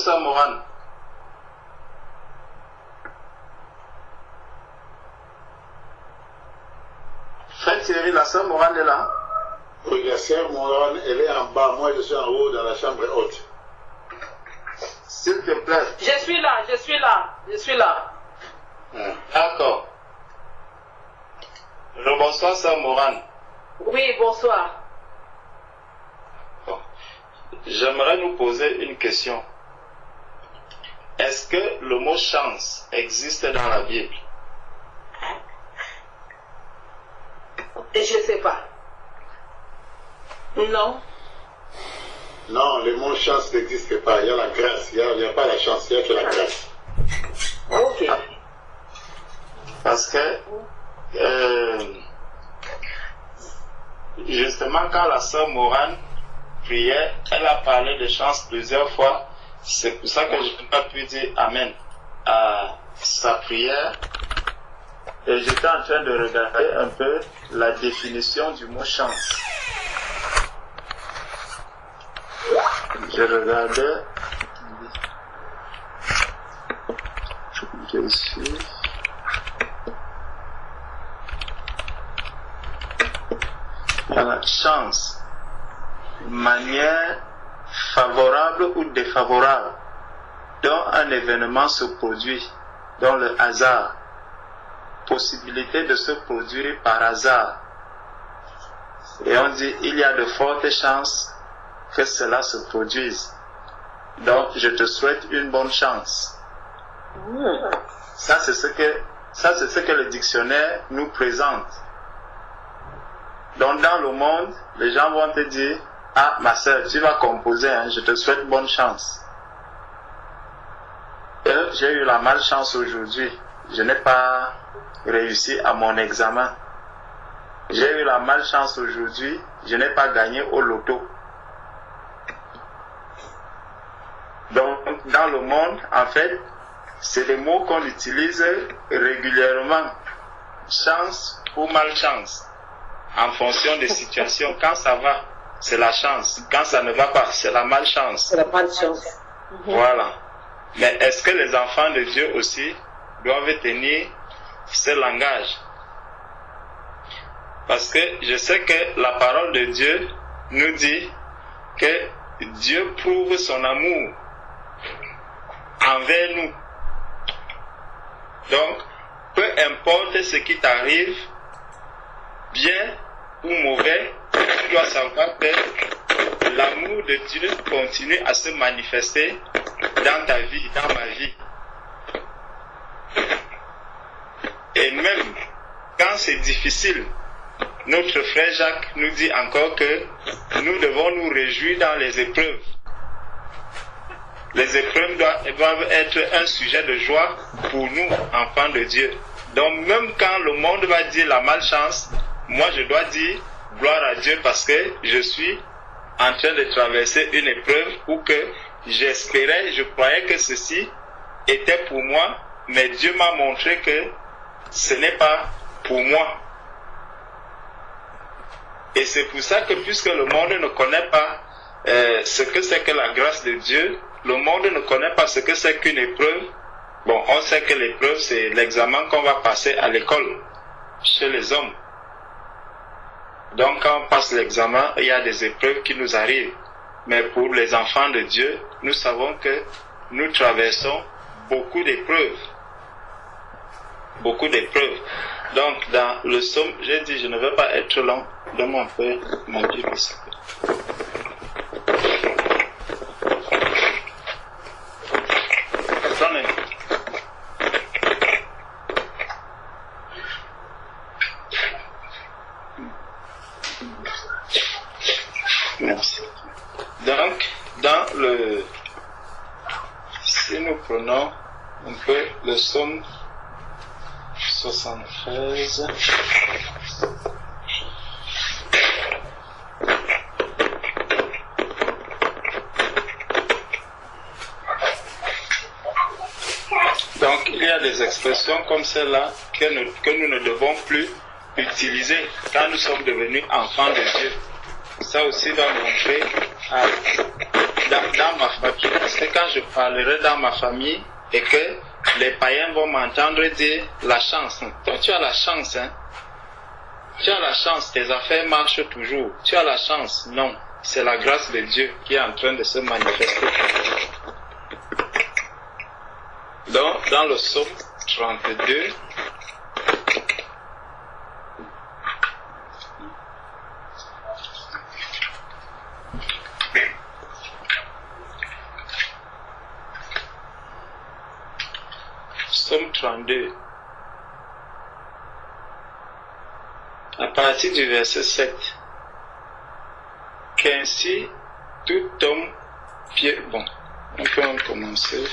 Sœur Morane. Frère Thierry, la Sœur Morane est là? Oui, la Sœur Morane, elle est en bas. Moi, je suis en haut dans la chambre haute. S'il te plaît. Je suis là, je suis là, je suis là. D'accord. Bonsoir, Sœur Morane. Oui, bonsoir. Bon. J'aimerais nous poser une question. Est-ce que le mot chance existe dans la Bible? Et je ne sais pas. Non. Non, le mot chance n'existe pas. Il y a la grâce. Il n'y a pas la chance, il y a que la grâce. Ok. Parce que, justement, quand la Sœur Morane priait, elle a parlé de chance plusieurs fois. C'est pour ça que je n'ai pas pu dire Amen à sa prière. Et j'étais en train de regarder un peu la définition du mot chance. Je regardais. Ici. Voilà, chance. Manière favorable ou défavorable dont un événement se produit, dont le hasard. Possibilité de se produire par hasard. Et on dit, il y a de fortes chances que cela se produise. Donc, je te souhaite une bonne chance. Ça, c'est ce que le dictionnaire nous présente. Donc, dans le monde, les gens vont te dire, ah, ma soeur, tu vas composer, hein, je te souhaite bonne chance. Et j'ai eu la malchance aujourd'hui. Je n'ai pas réussi à mon examen. J'ai eu la malchance aujourd'hui, je n'ai pas gagné au loto. Donc, dans le monde, en fait, c'est des mots qu'on utilise régulièrement. Chance ou malchance. En fonction des situations. Quand ça va, c'est la chance. Quand ça ne va pas, c'est la malchance. C'est la malchance. Voilà. Mais est-ce que les enfants de Dieu aussi doivent tenir ce langage? Parce que je sais que la parole de Dieu nous dit que Dieu prouve son amour envers nous. Donc, peu importe ce qui t'arrive, bien ou mauvais, tu dois savoir que l'amour de Dieu continue à se manifester dans ta vie, dans ma vie. Et même quand c'est difficile, notre frère Jacques nous dit encore que nous devons nous réjouir dans les épreuves. Les épreuves doivent être un sujet de joie pour nous, enfants de Dieu. Donc même quand le monde va dire la malchance, moi je dois dire gloire à Dieu parce que je suis en train de traverser une épreuve où que j'espérais, je croyais que ceci était pour moi, mais Dieu m'a montré que ce n'est pas pour moi. Et c'est pour ça que puisque le monde ne connaît pas ce que c'est que la grâce de Dieu, le monde ne connaît pas ce que c'est qu'une épreuve. Bon, on sait que l'épreuve, c'est l'examen qu'on va passer à l'école, chez les hommes. Donc, quand on passe l'examen, il y a des épreuves qui nous arrivent. Mais pour les enfants de Dieu, nous savons que nous traversons beaucoup d'épreuves. Beaucoup d'épreuves. Donc, dans le psaume, j'ai dit, je ne vais pas être long. Donne-moi un peu ma Bible. Attendez. Merci. Donc, dans le... Si nous prenons un peu le psaume 73... Donc, il y a des expressions comme celle-là que nous ne devons plus utiliser quand nous sommes devenus enfants de Dieu. Ça aussi doit montrer dans ma famille, parce que quand je parlerai dans ma famille et que les païens vont m'entendre dire la chance. Toi, tu as la chance, hein. Tu as la chance, tes affaires marchent toujours. Tu as la chance. Non, c'est la grâce de Dieu qui est en train de se manifester. Donc, dans le psaume 32, psaume 32, à partir du verset 7, qu'ainsi tout homme pieux, bon, on peut en commencer.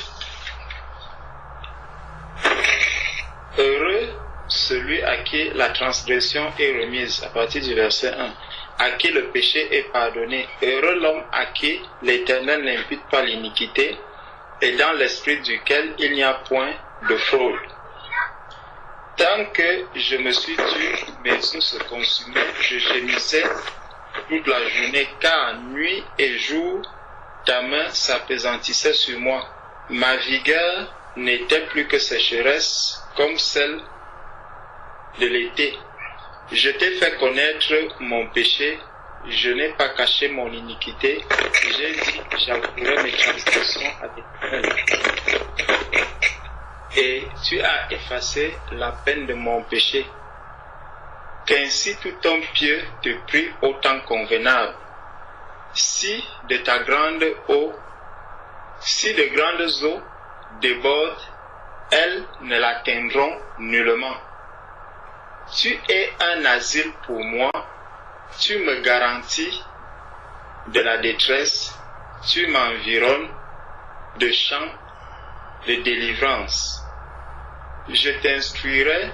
Heureux celui à qui la transgression est remise, à partir du verset 1, à qui le péché est pardonné. Heureux l'homme à qui l'Éternel n'impute pas l'iniquité et dans l'esprit duquel il n'y a point de fraude. Tant que je me suis tué, mes os se consumaient, je gémissais toute la journée, car nuit et jour, ta main s'appesantissait sur moi. Ma vigueur n'était plus que sécheresse, comme celle de l'été. Je t'ai fait connaître mon péché, je n'ai pas caché mon iniquité, j'ai dit, j'avouerai mes transgressions à l'Éternel. Et tu as effacé la peine de mon péché. Qu'ainsi tout homme pieux te prie au temps convenable. Si de grandes eaux débordent, elles ne l'atteindront nullement. Tu es un asile pour moi, tu me garantis de la détresse, tu m'environnes de chants de délivrance. Je t'instruirai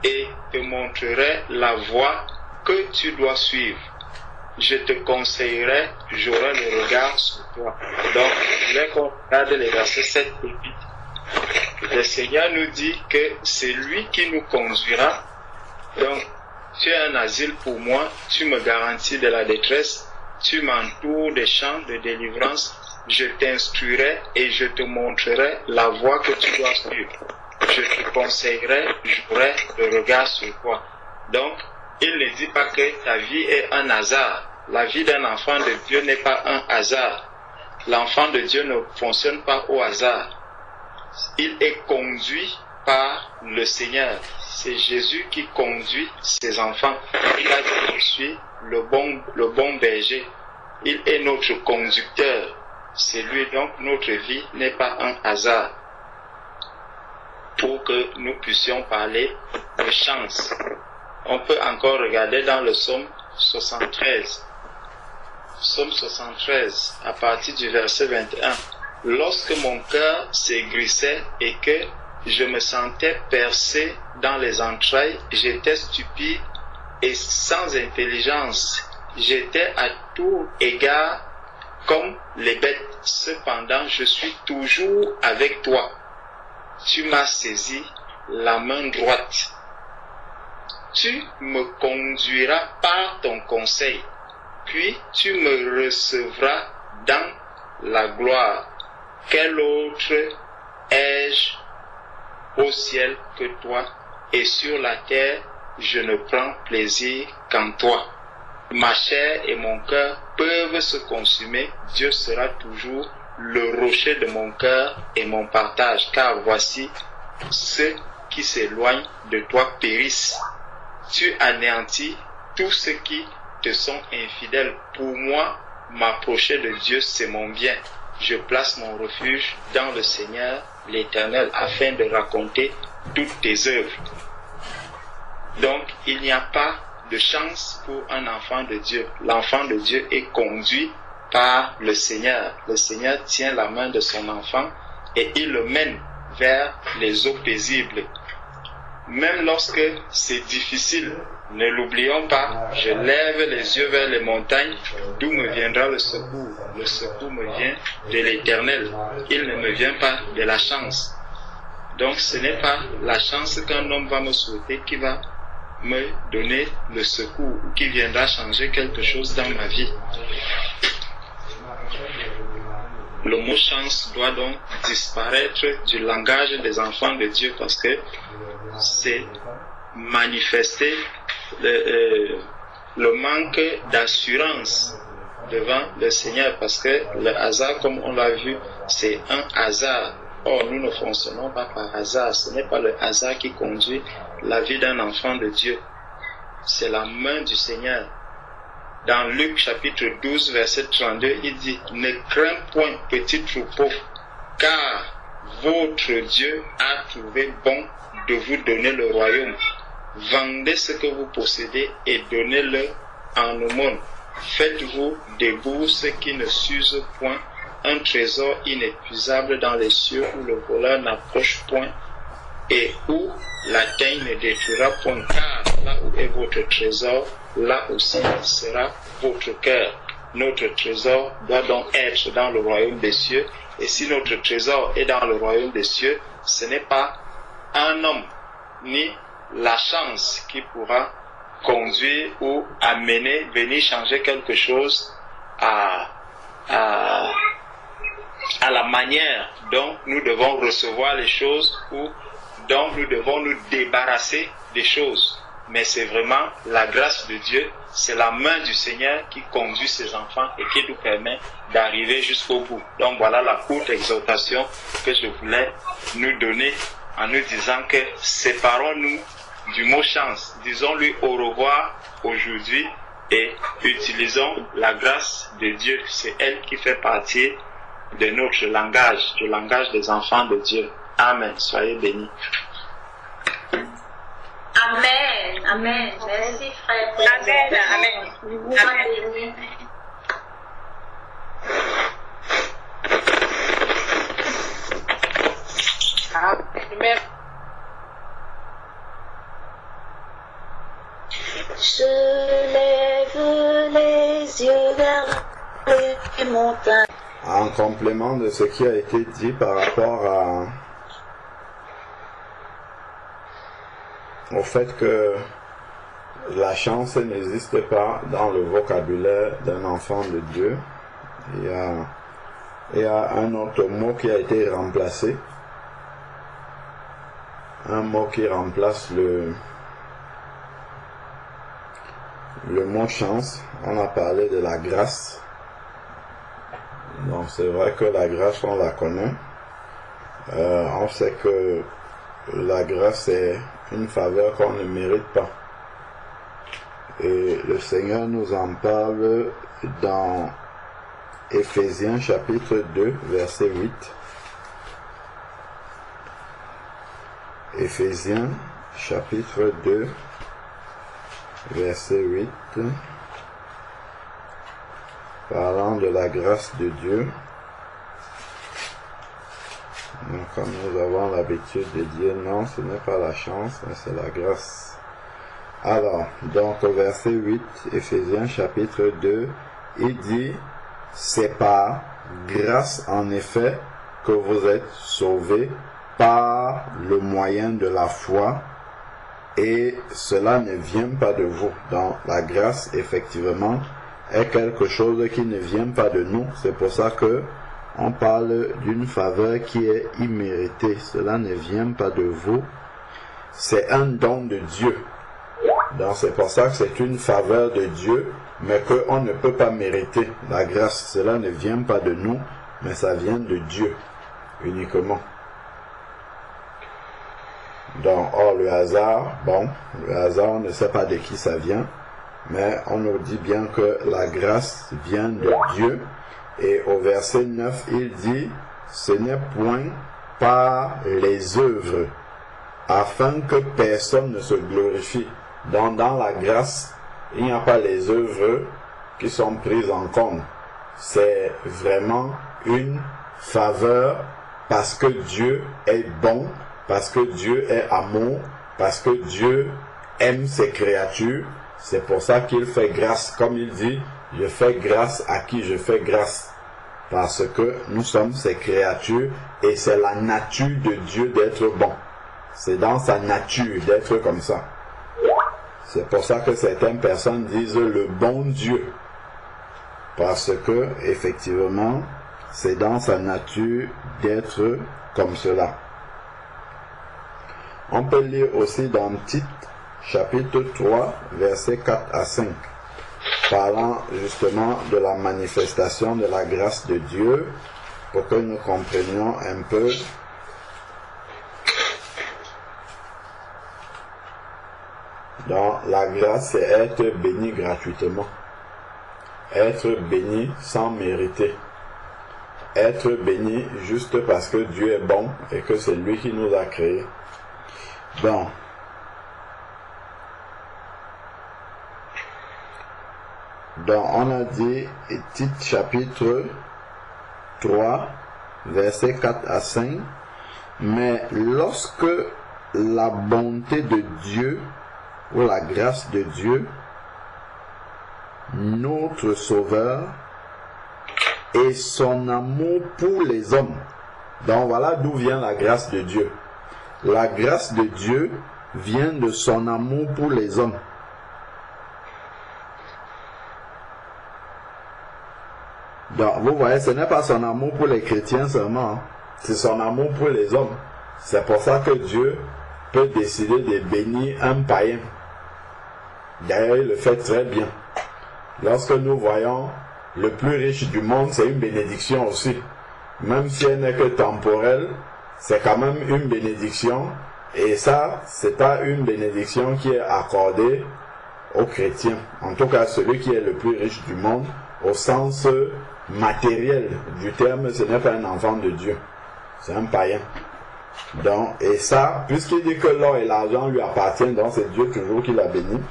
et te montrerai la voie que tu dois suivre. Je te conseillerai, j'aurai le regard sur toi. Donc, je voulais qu'on regarde les versets 7 et 8. Le Seigneur nous dit que c'est lui qui nous conduira. Donc, tu es un asile pour moi, tu me garantis de la détresse, tu m'entoures des chants de délivrance, je t'instruirai et je te montrerai la voie que tu dois suivre. Je te conseillerai, j'aurai le regard sur toi. Donc, il ne dit pas que ta vie est un hasard. La vie d'un enfant de Dieu n'est pas un hasard. L'enfant de Dieu ne fonctionne pas au hasard. Il est conduit par le Seigneur. C'est Jésus qui conduit ses enfants. Il a dit qu'il suit le bon berger. Il est notre conducteur. C'est lui, donc notre vie n'est pas un hasard. Pour que nous puissions parler de chance. On peut encore regarder dans le psaume 73. Psaume 73, à partir du verset 21. Lorsque mon cœur s'aigrissait et que je me sentais percé dans les entrailles, j'étais stupide et sans intelligence. J'étais à tout égard comme les bêtes. Cependant, je suis toujours avec toi. Tu m'as saisi la main droite. Tu me conduiras par ton conseil, puis tu me recevras dans la gloire. Quel autre ai-je au ciel que toi, et sur la terre je ne prends plaisir qu'en toi. Ma chair et mon cœur peuvent se consumer, Dieu sera toujours le rocher de mon cœur et mon partage, car voici, ceux qui s'éloignent de toi périssent. Tu anéantis tous ceux qui te sont infidèles. Pour moi, m'approcher de Dieu, c'est mon bien. Je place mon refuge dans le Seigneur, l'Éternel, afin de raconter toutes tes œuvres. Donc, il n'y a pas de chance pour un enfant de Dieu. L'enfant de Dieu est conduit par le Seigneur. Le Seigneur tient la main de son enfant et il le mène vers les eaux paisibles. Même lorsque c'est difficile, ne l'oublions pas, je lève les yeux vers les montagnes, d'où me viendra le secours. Le secours me vient de l'Éternel. Il ne me vient pas de la chance. Donc ce n'est pas la chance qu'un homme va me souhaiter qui va me donner le secours ou qui viendra changer quelque chose dans ma vie. le mot chance doit donc disparaître du langage des enfants de Dieu parce que c'est manifester le manque d'assurance devant le Seigneur parce que le hasard, comme on l'a vu, c'est un hasard. Or, nous ne fonctionnons pas par hasard. Ce n'est pas le hasard qui conduit la vie d'un enfant de Dieu. C'est la main du Seigneur. Dans Luc chapitre 12, verset 32, il dit « Ne crains point, petit troupeau, car votre Dieu a trouvé bon de vous donner le royaume. Vendez ce que vous possédez et donnez-le en aumône. Faites-vous des bourses qui ne s'usent point, un trésor inépuisable dans les cieux où le voleur n'approche point et où la teigne ne détruira point, car là où est votre trésor, là aussi sera votre cœur. Notre trésor doit donc être dans le royaume des cieux, et si notre trésor est dans le royaume des cieux, ce n'est pas un homme ni la chance qui pourra conduire ou amener, venir changer quelque chose à la manière dont nous devons recevoir les choses ou dont nous devons nous débarrasser des choses. Mais c'est vraiment la grâce de Dieu, c'est la main du Seigneur qui conduit ses enfants et qui nous permet d'arriver jusqu'au bout. Donc voilà la courte exhortation que je voulais nous donner en nous disant que séparons-nous du mot chance, disons-lui au revoir aujourd'hui et utilisons la grâce de Dieu. C'est elle qui fait partie de notre langage, du langage des enfants de Dieu. Amen. Soyez bénis. Amen. Amen. Merci frère. Amen. Amen. Vous bénis. Amen. Je lève les yeux vers les montagnes. En complément de ce qui a été dit par rapport au fait que la chance n'existe pas dans le vocabulaire d'un enfant de Dieu, il y a un autre mot qui a été remplacé, un mot qui remplace le mot chance. On a parlé de la grâce. Donc c'est vrai que la grâce, on la connaît. On sait que la grâce est une faveur qu'on ne mérite pas. Et le Seigneur nous en parle dans Éphésiens chapitre 2, verset 8. Éphésiens chapitre 2, verset 8. Parlant de la grâce de Dieu. Donc, comme nous avons l'habitude de dire non, ce n'est pas la chance, mais c'est la grâce. Alors, donc au verset 8, Éphésiens chapitre 2, il dit, c'est par grâce en effet que vous êtes sauvés par le moyen de la foi, et cela ne vient pas de vous. Donc la grâce, effectivement, est quelque chose qui ne vient pas de nous. C'est pour ça que on parle d'une faveur qui est imméritée. Cela ne vient pas de vous. C'est un don de Dieu. Donc c'est pour ça que c'est une faveur de Dieu, mais qu'on ne peut pas mériter. La grâce, cela ne vient pas de nous, mais ça vient de Dieu uniquement. Donc, le hasard, le hasard, on ne sait pas de qui ça vient, mais on nous dit bien que la grâce vient de Dieu. Et au verset 9, il dit, ce n'est point par les œuvres, afin que personne ne se glorifie. Donc, dans la grâce, il n'y a pas les œuvres qui sont prises en compte. C'est vraiment une faveur parce que Dieu est bon, parce que Dieu est amour, parce que Dieu aime ses créatures. C'est pour ça qu'il fait grâce. Comme il dit, je fais grâce à qui je fais grâce. Parce que nous sommes ses créatures et c'est la nature de Dieu d'être bon. C'est dans sa nature d'être comme ça. C'est pour ça que certaines personnes disent le bon Dieu. Parce que, effectivement, c'est dans sa nature d'être comme cela. On peut lire aussi dans Tite, chapitre 3, versets 4 à 5, parlant justement de la manifestation de la grâce de Dieu, pour que nous comprenions un peu dans la grâce, c'est être béni gratuitement, être béni sans mériter, être béni juste parce que Dieu est bon et que c'est lui qui nous a créés. Donc, on a dit, Tite chapitre 3, versets 4 à 5, mais lorsque la bonté de Dieu, ou la grâce de Dieu, notre Sauveur, et son amour pour les hommes. Donc voilà d'où vient la grâce de Dieu. La grâce de Dieu vient de son amour pour les hommes. Donc vous voyez, ce n'est pas son amour pour les chrétiens seulement, hein. C'est son amour pour les hommes. C'est pour ça que Dieu peut décider de bénir un païen. D'ailleurs, il le fait très bien. Lorsque nous voyons le plus riche du monde, c'est une bénédiction aussi. Même si elle n'est que temporelle, c'est quand même une bénédiction. Et ça, c'est pas une bénédiction qui est accordée aux chrétiens. En tout cas, celui qui est le plus riche du monde, au sens matériel du terme, ce n'est pas un enfant de Dieu. C'est un païen. Donc, et ça, puisqu'il dit que l'or et l'argent lui appartiennent, donc c'est Dieu toujours qui l'a béni.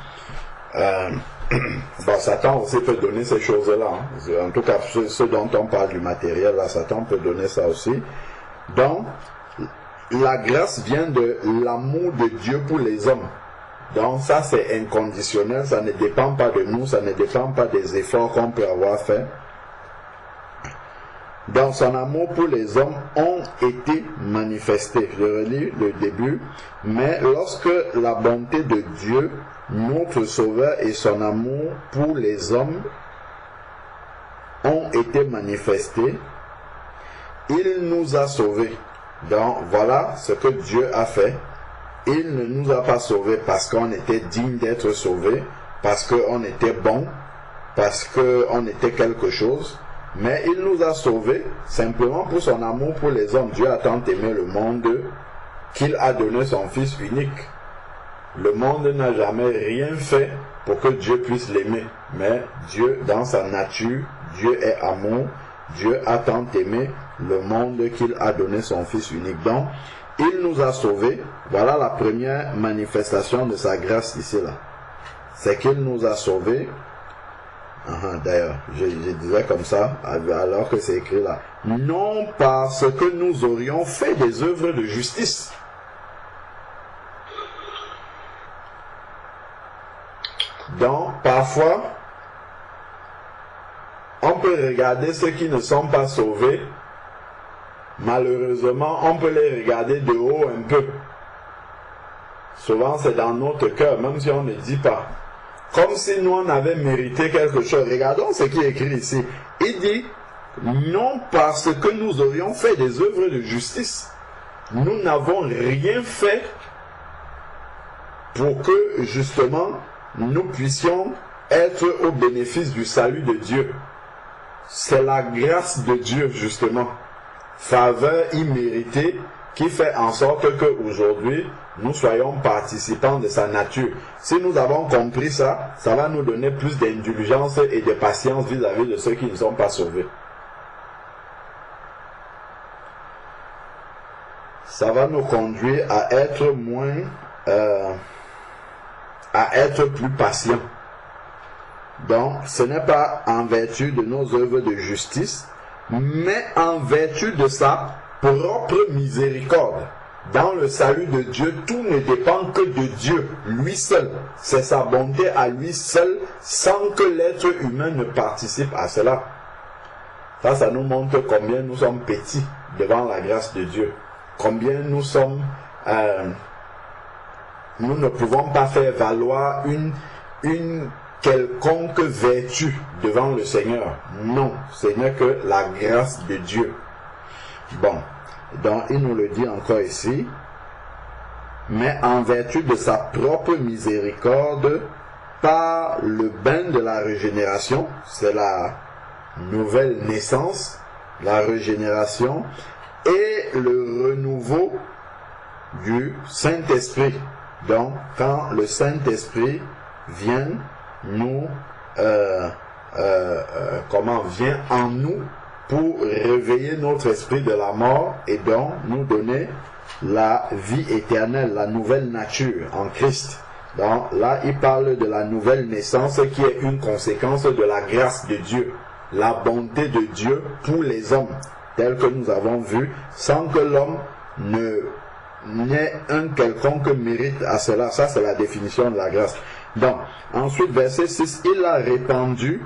Bon, Satan aussi peut donner ces choses-là, hein. En tout cas, ce dont on parle du matériel, là, Satan peut donner ça aussi. Donc, la grâce vient de l'amour de Dieu pour les hommes. Donc, ça, c'est inconditionnel, ça ne dépend pas de nous, ça ne dépend pas des efforts qu'on peut avoir fait. Donc, son amour pour les hommes ont été manifestés. Je relis le début. Mais lorsque la bonté de Dieu, notre Sauveur, et son amour pour les hommes ont été manifestés, il nous a sauvés. Donc, voilà ce que Dieu a fait. Il ne nous a pas sauvés parce qu'on était digne d'être sauvés, parce qu'on était bon, parce qu'on était quelque chose. Mais il nous a sauvés simplement pour son amour pour les hommes. Dieu a tant aimé le monde qu'il a donné son Fils unique. Le monde n'a jamais rien fait pour que Dieu puisse l'aimer. Mais Dieu, dans sa nature, Dieu est amour. Dieu a tant aimé le monde qu'il a donné son Fils unique. Donc, il nous a sauvés. Voilà la première manifestation de sa grâce ici là. C'est qu'il nous a sauvés. D'ailleurs, je disais comme ça, alors que c'est écrit là. Non parce que nous aurions fait des œuvres de justice. Donc, parfois, on peut regarder ceux qui ne sont pas sauvés. Malheureusement, on peut les regarder de haut un peu. Souvent, c'est dans notre cœur, même si on ne dit pas. Comme si nous, on avait mérité quelque chose. Regardons ce qui est écrit ici. Il dit, non parce que nous aurions fait des œuvres de justice. Nous n'avons rien fait pour que, justement, nous puissions être au bénéfice du salut de Dieu. C'est la grâce de Dieu, justement. Faveur imméritée qui fait en sorte qu'aujourd'hui, nous soyons participants de sa nature. Si nous avons compris ça, ça va nous donner plus d'indulgence et de patience vis-à-vis de ceux qui ne sont pas sauvés. Ça va nous conduire à être moins, à être plus patients. Donc, ce n'est pas en vertu de nos œuvres de justice, mais en vertu de sa propre miséricorde. Dans le salut de Dieu, tout ne dépend que de Dieu, lui seul. C'est sa bonté à lui seul, sans que l'être humain ne participe à cela. Ça nous montre combien nous sommes petits devant la grâce de Dieu. Combien nous sommes... nous ne pouvons pas faire valoir une quelconque vertu devant le Seigneur. Non, ce n'est que la grâce de Dieu. Bon, donc il nous le dit encore ici. Mais en vertu de sa propre miséricorde, par le bain de la régénération, c'est la nouvelle naissance, la régénération, et le renouveau du Saint-Esprit. Donc, quand le Saint-Esprit vient nous, vient en nous pour réveiller notre esprit de la mort et donc nous donner la vie éternelle, la nouvelle nature en Christ. Donc là, il parle de la nouvelle naissance qui est une conséquence de la grâce de Dieu, la bonté de Dieu pour les hommes, tel que nous avons vu, sans que l'homme n'ait un quelconque mérite à cela. Ça, c'est la définition de la grâce. Donc, ensuite, verset 6, il a répandu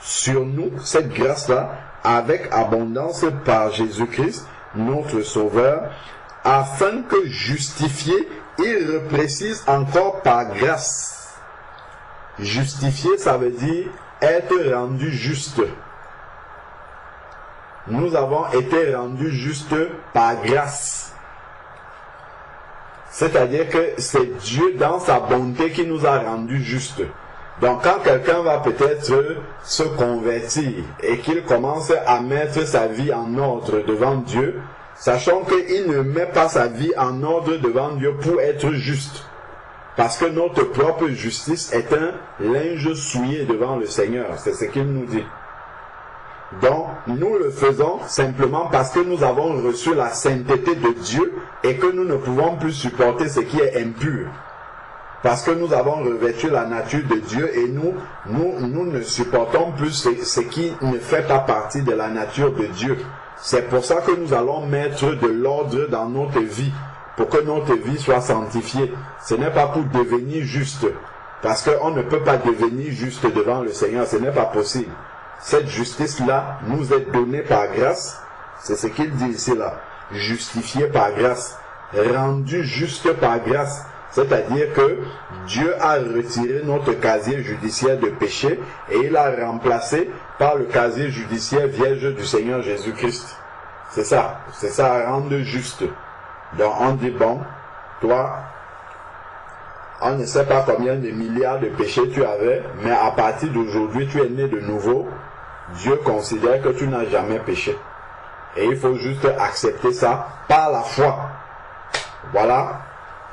sur nous cette grâce-là avec abondance par Jésus-Christ, notre Sauveur, afin que justifié, il reprécise encore par grâce. Justifié, ça veut dire être rendu juste. Nous avons été rendus justes par grâce. C'est-à-dire que c'est Dieu dans sa bonté qui nous a rendus justes. Donc quand quelqu'un va peut-être se convertir et qu'il commence à mettre sa vie en ordre devant Dieu, sachant qu'il ne met pas sa vie en ordre devant Dieu pour être juste. Parce que notre propre justice est un linge souillé devant le Seigneur. C'est ce qu'il nous dit. Donc, nous le faisons simplement parce que nous avons reçu la sainteté de Dieu et que nous ne pouvons plus supporter ce qui est impur. Parce que nous avons revêtu la nature de Dieu et nous ne supportons plus ce qui ne fait pas partie de la nature de Dieu. C'est pour ça que nous allons mettre de l'ordre dans notre vie, pour que notre vie soit sanctifiée. Ce n'est pas pour devenir juste, parce qu'on ne peut pas devenir juste devant le Seigneur, ce n'est pas possible. Cette justice-là nous est donnée par grâce, c'est ce qu'il dit ici là, justifié par grâce, rendu juste par grâce. C'est-à-dire que Dieu a retiré notre casier judiciaire de péché et il a remplacé par le casier judiciaire vierge du Seigneur Jésus-Christ. C'est ça, rendre juste. Donc on dit, bon, toi, on ne sait pas combien de milliards de péchés tu avais, mais à partir d'aujourd'hui, tu es né de nouveau. Dieu considère que tu n'as jamais péché. Et il faut juste accepter ça par la foi. Voilà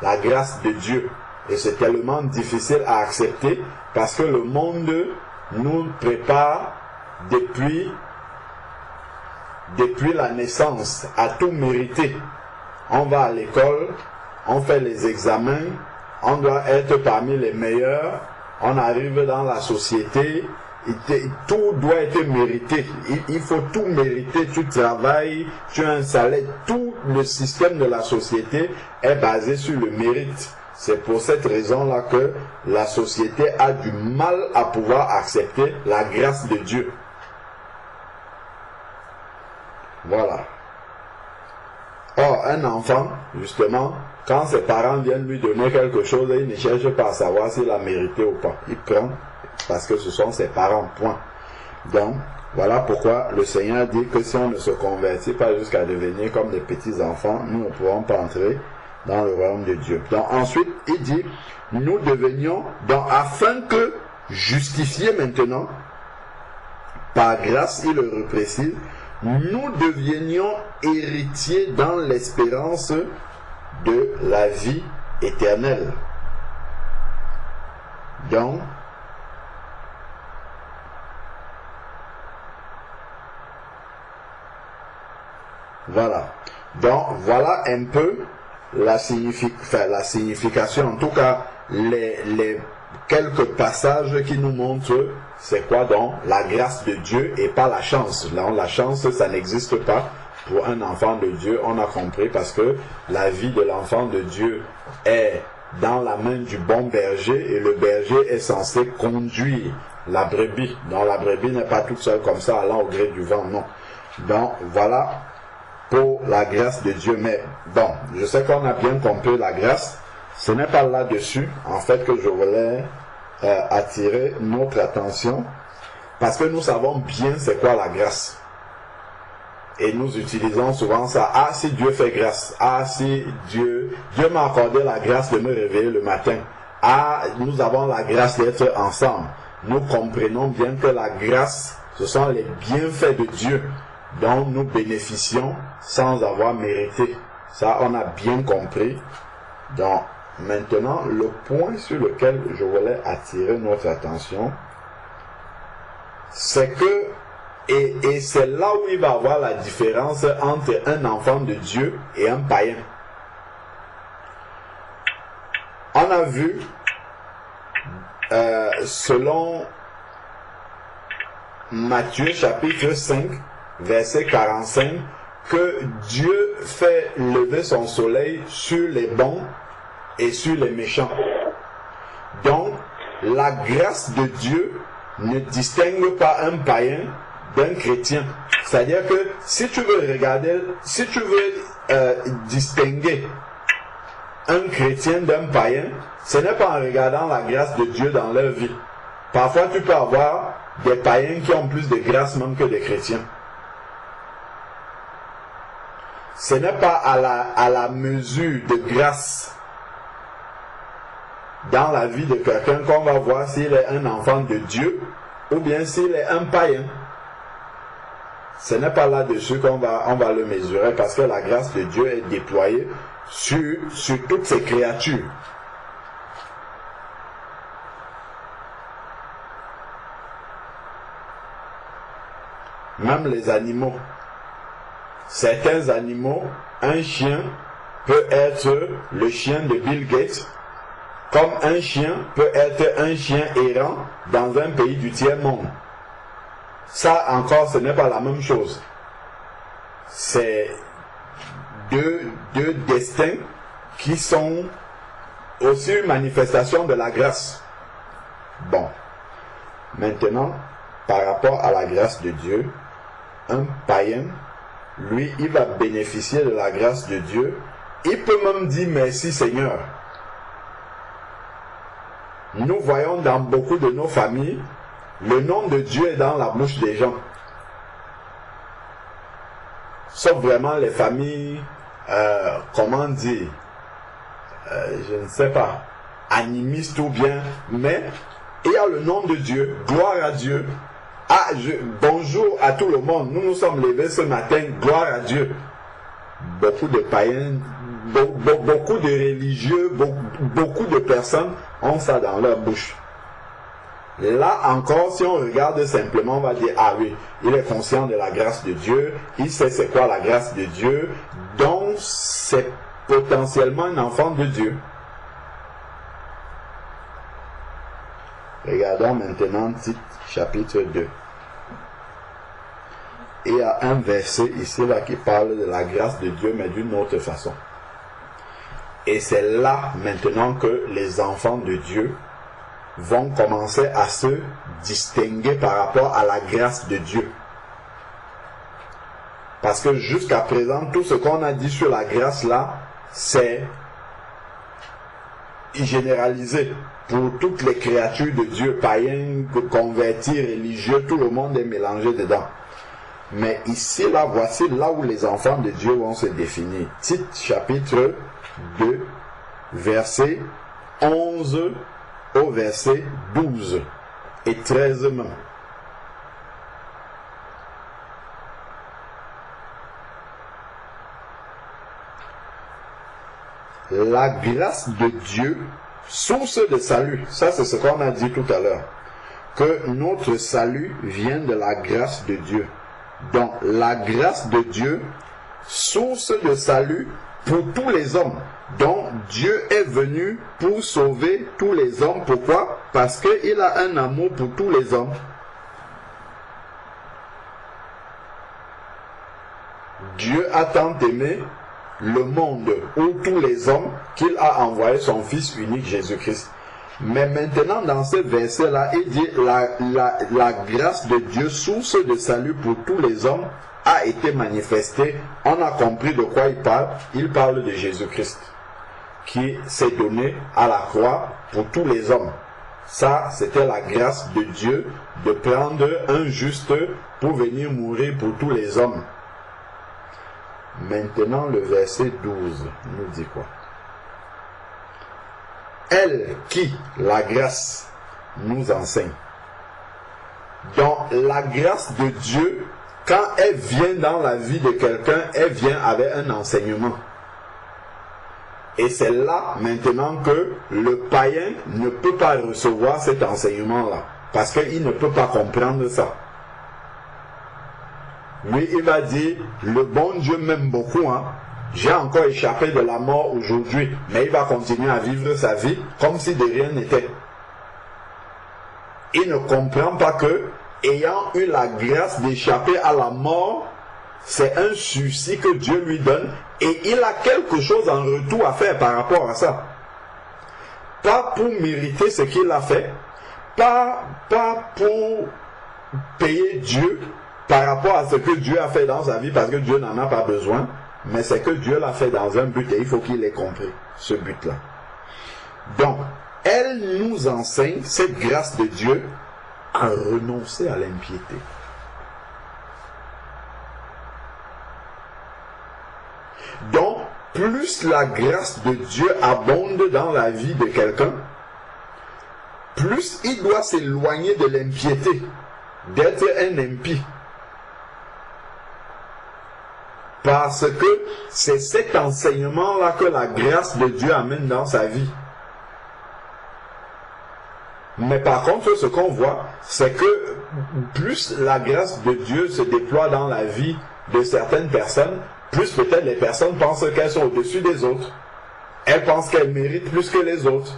la grâce de Dieu. Et c'est tellement difficile à accepter parce que le monde nous prépare depuis la naissance à tout mériter. On va à l'école, on fait les examens, on doit être parmi les meilleurs, on arrive dans la société, tout doit être mérité. Il faut tout mériter. Tu travailles, tu as un salaire. Tout le système de la société est basé sur le mérite. C'est pour cette raison-là que la société a du mal à pouvoir accepter la grâce de Dieu. Voilà. Or, un enfant, justement, quand ses parents viennent lui donner quelque chose, il ne cherche pas à savoir s'il a mérité ou pas. Il prend parce que ce sont ses parents, point. Donc, voilà pourquoi le Seigneur dit que si on ne se convertit pas jusqu'à devenir comme des petits enfants, nous ne pourrons pas entrer dans le royaume de Dieu. Donc ensuite, il dit, nous devenions, donc afin que, justifiés maintenant, par grâce, il le reprécise, nous devenions héritiers dans l'espérance de la vie éternelle. Donc, voilà. Donc, voilà un peu la signification, en tout cas, les quelques passages qui nous montrent c'est quoi donc la grâce de Dieu et pas la chance. Donc, la chance, ça n'existe pas pour un enfant de Dieu, on a compris, parce que la vie de l'enfant de Dieu est dans la main du bon berger et le berger est censé conduire la brebis. Donc, la brebis n'est pas toute seule comme ça, allant au gré du vent, non. Donc, voilà pour la grâce de Dieu. Mais bon, je sais qu'on a bien compris la grâce. Ce n'est pas là-dessus, en fait, que je voulais attirer notre attention parce que nous savons bien c'est quoi la grâce. Et nous utilisons souvent ça. Ah, si Dieu fait grâce. Ah, si Dieu m'a accordé la grâce de me réveiller le matin. Ah, nous avons la grâce d'être ensemble. Nous comprenons bien que la grâce, ce sont les bienfaits de Dieu dont nous bénéficions sans avoir mérité. Ça, on a bien compris. Donc, maintenant, le point sur lequel je voulais attirer notre attention, c'est que, et c'est là où il va y avoir la différence entre un enfant de Dieu et un païen. On a vu, selon Matthieu chapitre 5, verset 45, que Dieu fait lever son soleil sur les bons et sur les méchants. Donc, la grâce de Dieu ne distingue pas un païen d'un chrétien. C'est-à-dire que si tu veux regarder, si tu veux distinguer un chrétien d'un païen, ce n'est pas en regardant la grâce de Dieu dans leur vie. Parfois, tu peux avoir des païens qui ont plus de grâce même que des chrétiens. Ce n'est pas à la mesure de grâce dans la vie de quelqu'un qu'on va voir s'il est un enfant de Dieu ou bien s'il est un païen. Ce n'est pas là-dessus qu'on va le mesurer parce que la grâce de Dieu est déployée sur toutes ces créatures. Même les animaux. Certains animaux, un chien peut être le chien de Bill Gates, comme un chien peut être un chien errant dans un pays du tiers-monde. Ça encore, ce n'est pas la même chose. C'est deux destins qui sont aussi une manifestation de la grâce. Bon, maintenant, par rapport à la grâce de Dieu, un païen, lui, il va bénéficier de la grâce de Dieu. Il peut même dire merci Seigneur. Nous voyons dans beaucoup de nos familles, le nom de Dieu est dans la bouche des gens. Sauf vraiment les familles, comment dire, je ne sais pas, animistes ou bien, mais il y a le nom de Dieu, gloire à Dieu. Ah, bonjour à tout le monde, nous nous sommes levés ce matin, gloire à Dieu. Beaucoup de païens, beaucoup de religieux, beaucoup de personnes ont ça dans leur bouche. Là encore, si on regarde simplement, on va dire, ah oui, il est conscient de la grâce de Dieu, il sait c'est quoi la grâce de Dieu, donc c'est potentiellement un enfant de Dieu. Regardons maintenant Tite, chapitre 2. Et il y a un verset ici là qui parle de la grâce de Dieu, mais d'une autre façon. Et c'est là maintenant que les enfants de Dieu vont commencer à se distinguer par rapport à la grâce de Dieu. Parce que jusqu'à présent, tout ce qu'on a dit sur la grâce là, c'est généralisé pour toutes les créatures de Dieu, païens, convertis, religieux, tout le monde est mélangé dedans. Mais ici, là, voici là où les enfants de Dieu vont se définir. Tite, chapitre 2, verset 11 au verset 12 et 13 même. La grâce de Dieu, source de salut, ça c'est ce qu'on a dit tout à l'heure, que notre salut vient de la grâce de Dieu. Donc la grâce de Dieu, source de salut pour tous les hommes. Donc Dieu est venu pour sauver tous les hommes. Pourquoi? Parce qu'il a un amour pour tous les hommes. Dieu a tant aimé le monde ou tous les hommes qu'il a envoyé son Fils unique Jésus-Christ. Mais maintenant dans ce verset-là, il dit la grâce de Dieu, source de salut pour tous les hommes, a été manifestée. On a compris de quoi il parle. Il parle de Jésus-Christ qui s'est donné à la croix pour tous les hommes. Ça, c'était la grâce de Dieu de prendre un juste pour venir mourir pour tous les hommes. Maintenant, le verset 12 nous dit quoi? Elle qui, la grâce, nous enseigne. Donc, la grâce de Dieu, quand elle vient dans la vie de quelqu'un, elle vient avec un enseignement. Et c'est là, maintenant, que le païen ne peut pas recevoir cet enseignement-là. Parce qu'il ne peut pas comprendre ça. Lui, il va dire, le bon Dieu m'aime beaucoup, hein. J'ai encore échappé de la mort aujourd'hui, mais il va continuer à vivre sa vie comme si de rien n'était. Il ne comprend pas que, ayant eu la grâce d'échapper à la mort, c'est un sursis que Dieu lui donne et il a quelque chose en retour à faire par rapport à ça. Pas pour mériter ce qu'il a fait, pas pour payer Dieu par rapport à ce que Dieu a fait dans sa vie parce que Dieu n'en a pas besoin, mais c'est que Dieu l'a fait dans un but et il faut qu'il ait compris ce but-là. Donc, elle nous enseigne, cette grâce de Dieu, à renoncer à l'impiété. Donc, plus la grâce de Dieu abonde dans la vie de quelqu'un, plus il doit s'éloigner de l'impiété, d'être un impie. Parce que c'est cet enseignement-là que la grâce de Dieu amène dans sa vie. Mais par contre, ce qu'on voit, c'est que plus la grâce de Dieu se déploie dans la vie de certaines personnes, plus peut-être les personnes pensent qu'elles sont au-dessus des autres. Elles pensent qu'elles méritent plus que les autres.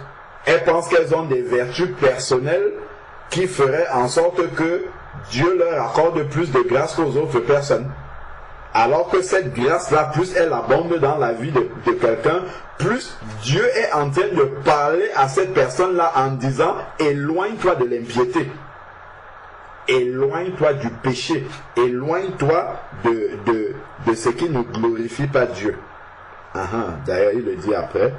Elles pensent qu'elles ont des vertus personnelles qui feraient en sorte que Dieu leur accorde plus de grâce qu'aux autres personnes. Alors que cette grâce-là, plus elle abonde dans la vie de quelqu'un, plus Dieu est en train de parler à cette personne-là en disant « Éloigne-toi de l'impiété. Éloigne-toi du péché. Éloigne-toi de ce qui ne glorifie pas Dieu. » D'ailleurs, il le dit après.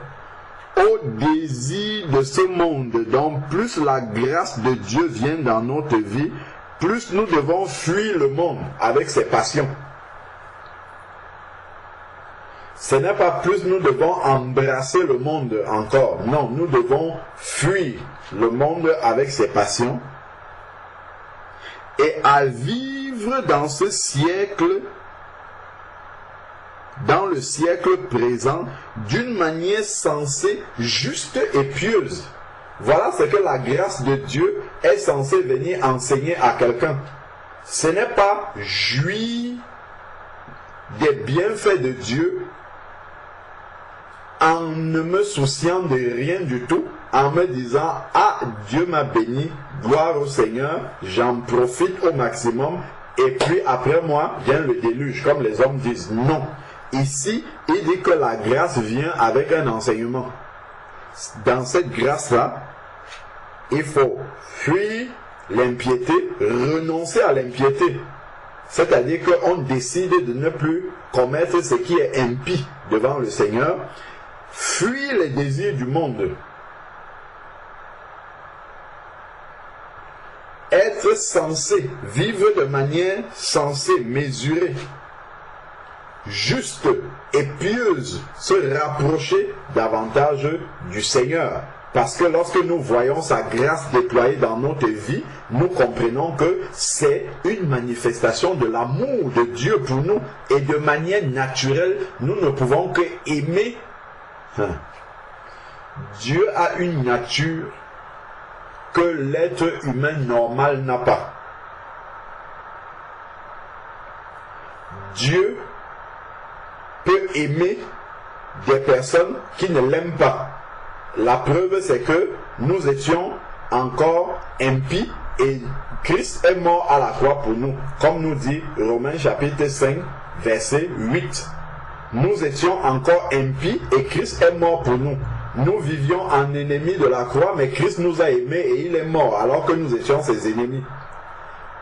Au désir de ce monde, donc plus la grâce de Dieu vient dans notre vie, plus nous devons fuir le monde avec ses passions. Ce n'est pas plus nous devons embrasser le monde encore. Non, nous devons fuir le monde avec ses passions et à vivre dans ce siècle, dans le siècle présent, d'une manière sensée, juste et pieuse. Voilà ce que la grâce de Dieu est censée venir enseigner à quelqu'un. Ce n'est pas jouir des bienfaits de Dieu en ne me souciant de rien du tout, en me disant « Ah, Dieu m'a béni, gloire au Seigneur, j'en profite au maximum, et puis après moi vient le déluge », comme les hommes disent. Non. Ici, il dit que la grâce vient avec un enseignement. Dans cette grâce-là, il faut fuir l'impiété, renoncer à l'impiété. C'est-à-dire qu'on décide de ne plus commettre ce qui est impie devant le Seigneur, fuir les désirs du monde, être sensé, vivre de manière sensée, mesurée, juste et pieuse, se rapprocher davantage du Seigneur. Parce que lorsque nous voyons sa grâce déployée dans notre vie, nous comprenons que c'est une manifestation de l'amour de Dieu pour nous. Et de manière naturelle, nous ne pouvons que aimer. Dieu a une nature que l'être humain normal n'a pas. Dieu peut aimer des personnes qui ne l'aiment pas. La preuve, c'est que nous étions encore impies et Christ est mort à la croix pour nous. Comme nous dit Romains chapitre 5, verset 8. Nous étions encore impies et Christ est mort pour nous. Nous vivions en ennemis de la croix, mais Christ nous a aimés et il est mort alors que nous étions ses ennemis.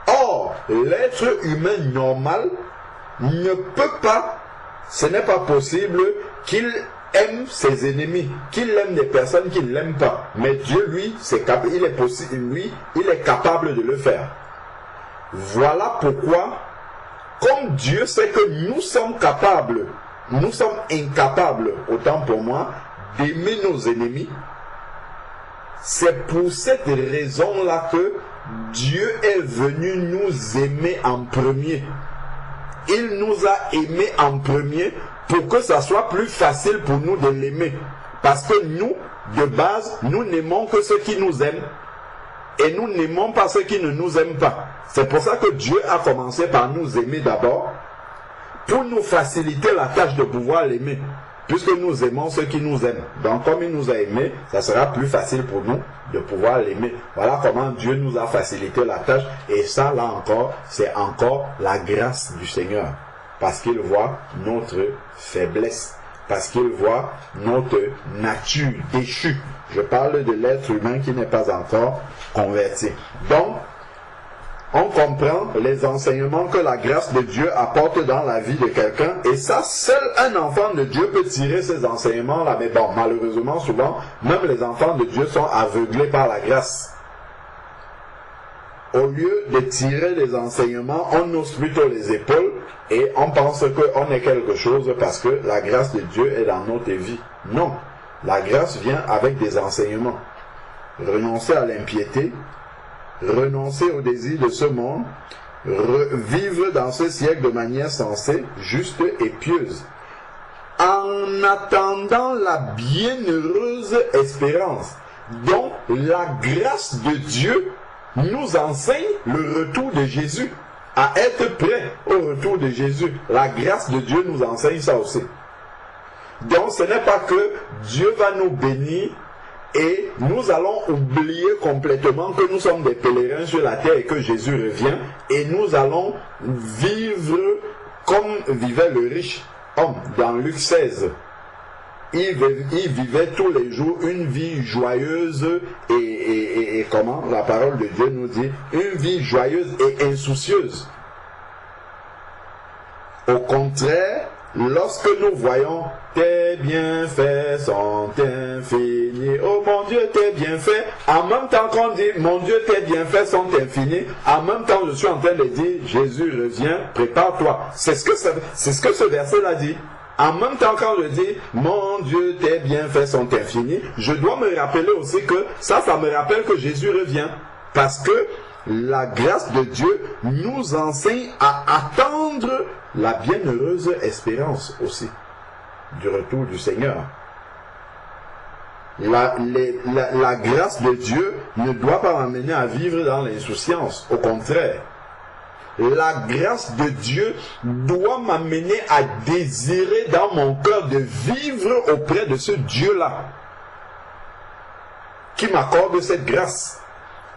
Or, l'être humain normal ne peut pas, ce n'est pas possible qu'il aime ses ennemis, qu'il aime des personnes qu'il n'aime pas. Mais Dieu, lui, il est capable de le faire. Voilà pourquoi, comme Dieu sait que nous sommes incapables, autant pour moi, d'aimer nos ennemis, c'est pour cette raison-là que Dieu est venu nous aimer en premier. Il nous a aimés en premier pour que ça soit plus facile pour nous de l'aimer. Parce que nous, de base, nous n'aimons que ceux qui nous aiment. Et nous n'aimons pas ceux qui ne nous aiment pas. C'est pour ça que Dieu a commencé par nous aimer d'abord, pour nous faciliter la tâche de pouvoir l'aimer. Puisque nous aimons ceux qui nous aiment. Donc comme il nous a aimés, ça sera plus facile pour nous de pouvoir l'aimer. Voilà comment Dieu nous a facilité la tâche. Et ça, là encore, c'est encore la grâce du Seigneur. Parce qu'il voit notre faiblesse. Parce qu'il voit notre nature déchue. Je parle de l'être humain qui n'est pas encore converti. Donc, on comprend les enseignements que la grâce de Dieu apporte dans la vie de quelqu'un. Et ça, seul un enfant de Dieu peut tirer ces enseignements-là. Mais bon, malheureusement, souvent, même les enfants de Dieu sont aveuglés par la grâce. Au lieu de tirer les enseignements, on hausse plutôt les épaules et on pense qu'on est quelque chose parce que la grâce de Dieu est dans notre vie. Non, la grâce vient avec des enseignements. Renoncer à l'impiété, renoncer au désir de ce monde, vivre dans ce siècle de manière sensée, juste et pieuse, en attendant la bienheureuse espérance dont la grâce de Dieu nous enseigne le retour de Jésus, à être prêt au retour de Jésus. La grâce de Dieu nous enseigne ça aussi. Donc ce n'est pas que Dieu va nous bénir et nous allons oublier complètement que nous sommes des pèlerins sur la terre et que Jésus revient, et nous allons vivre comme vivait le riche homme dans Luc 16. Il vivait tous les jours une vie joyeuse et comment la parole de Dieu nous dit, une vie joyeuse et insoucieuse. Au contraire, lorsque nous voyons tes bienfaits sont infinis, oh mon Dieu tes bienfaits, en même temps qu'on dit mon Dieu tes bienfaits sont infinis, en même temps je suis en train de dire Jésus revient, prépare-toi. C'est ce que ce verset-là dit. En même temps quand je dis mon Dieu tes bienfaits sont infinis, je dois me rappeler aussi que ça me rappelle que Jésus revient. Parce que la grâce de Dieu nous enseigne à attendre la bienheureuse espérance aussi du retour du Seigneur. La grâce de Dieu ne doit pas m'amener à vivre dans l'insouciance. Au contraire, la grâce de Dieu doit m'amener à désirer dans mon cœur de vivre auprès de ce Dieu-là qui m'accorde cette grâce.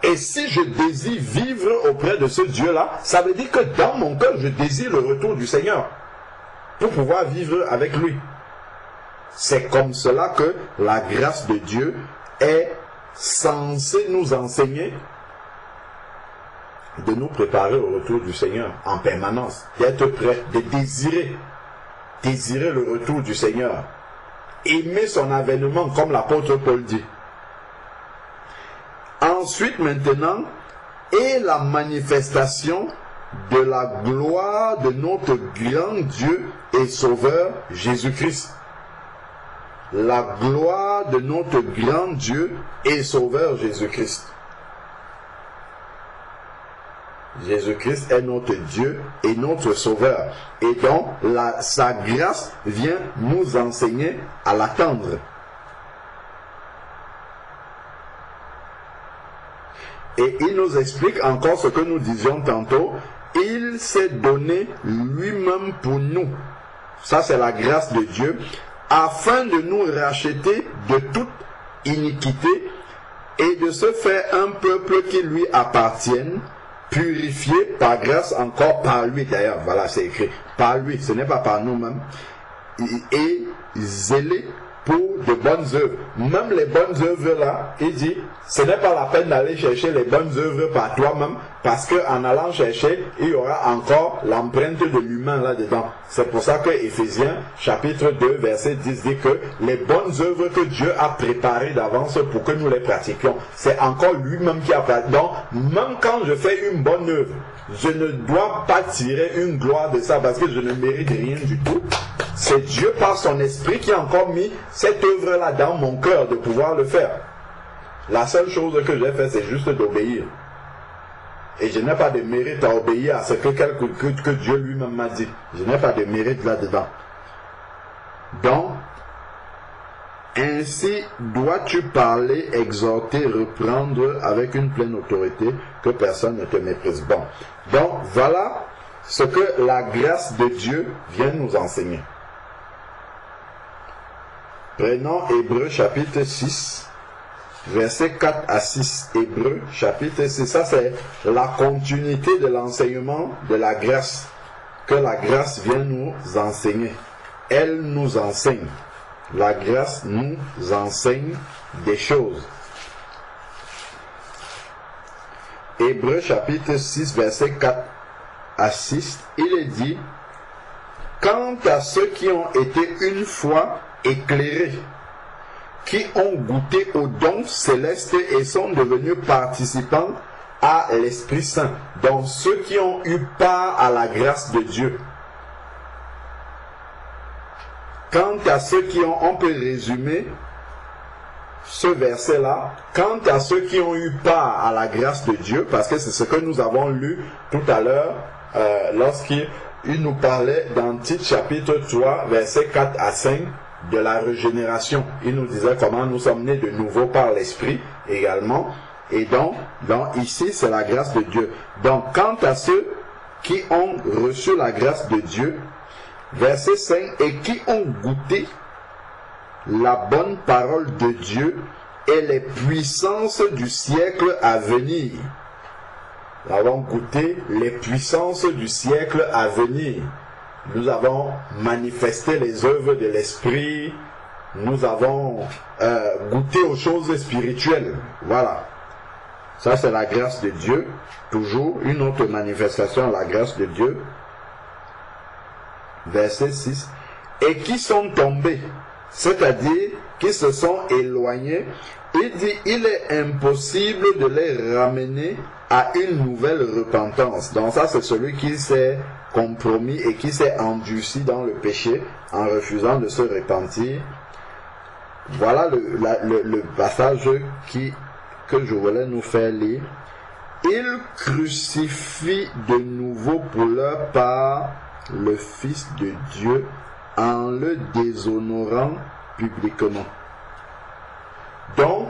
Et si je désire vivre auprès de ce Dieu-là, ça veut dire que dans mon cœur, je désire le retour du Seigneur pour pouvoir vivre avec lui. C'est comme cela que la grâce de Dieu est censée nous enseigner de nous préparer au retour du Seigneur en permanence, d'être prêt, de désirer le retour du Seigneur, aimer son avènement comme l'apôtre Paul dit. Ensuite, maintenant, est la manifestation de la gloire de notre grand Dieu et Sauveur Jésus-Christ. La gloire de notre grand Dieu et Sauveur Jésus-Christ. Jésus-Christ est notre Dieu et notre Sauveur. Et donc, sa grâce vient nous enseigner à l'attendre. Et il nous explique encore ce que nous disions tantôt. Il s'est donné lui-même pour nous. Ça, c'est la grâce de Dieu. Afin de nous racheter de toute iniquité et de se faire un peuple qui lui appartienne, purifié par grâce encore par lui. D'ailleurs, voilà, c'est écrit. Par lui, ce n'est pas par nous-mêmes. Et zélé pour de bonnes œuvres. Même les bonnes œuvres là, il dit, ce n'est pas la peine d'aller chercher les bonnes œuvres par toi-même, parce qu'en allant chercher, il y aura encore l'empreinte de l'humain là-dedans. C'est pour ça que Éphésiens chapitre 2 verset 10 dit que les bonnes œuvres que Dieu a préparées d'avance pour que nous les pratiquions, c'est encore lui-même qui a préparé. Donc, même quand je fais une bonne œuvre, je ne dois pas tirer une gloire de ça parce que je ne mérite rien du tout. C'est Dieu par son esprit qui a encore mis cette œuvre-là dans mon cœur de pouvoir le faire. La seule chose que j'ai fait, c'est juste d'obéir. Et je n'ai pas de mérite à obéir à ce que Dieu lui-même m'a dit. Je n'ai pas de mérite là-dedans. Donc, ainsi dois-tu parler, exhorter, reprendre avec une pleine autorité, que personne ne te méprise. Bon, donc voilà ce que la grâce de Dieu vient nous enseigner. Prenons Hébreux chapitre 6, versets 4 à 6. Hébreux chapitre 6, ça c'est la continuité de l'enseignement de la grâce, que la grâce vient nous enseigner. Elle nous enseigne. La grâce nous enseigne des choses. Hébreux chapitre 6, verset 4 à 6, il est dit: quant à ceux qui ont été une fois éclairés, qui ont goûté aux dons célestes et sont devenus participants à l'Esprit Saint, donc ceux qui ont eu part à la grâce de Dieu. Quant à ceux qui ont, on peut résumer ce verset-là, quant à ceux qui ont eu part à la grâce de Dieu, parce que c'est ce que nous avons lu tout à l'heure, lorsqu'il nous parlait dans Tite chapitre 3, versets 4 à 5, de la régénération. Il nous disait comment nous sommes nés de nouveau par l'Esprit également. Et donc ici, c'est la grâce de Dieu. Donc, quant à ceux qui ont reçu la grâce de Dieu, verset 5, et qui ont goûté la bonne parole de Dieu et les puissances du siècle à venir. Nous avons goûté les puissances du siècle à venir. Nous avons manifesté les œuvres de l'Esprit. Nous avons goûté aux choses spirituelles. Voilà. Ça, c'est la grâce de Dieu. Toujours une autre manifestation de la grâce de Dieu. Verset 6. Et qui sont tombés, c'est-à-dire qui se sont éloignés. Il dit, il est impossible de les ramener à une nouvelle repentance. Donc ça, c'est celui qui s'est compromis et qui s'est endurci dans le péché en refusant de se repentir. Voilà le passage que je voulais nous faire lire. Ils crucifient de nouveau pour leur part le Fils de Dieu en le déshonorant publiquement. Donc,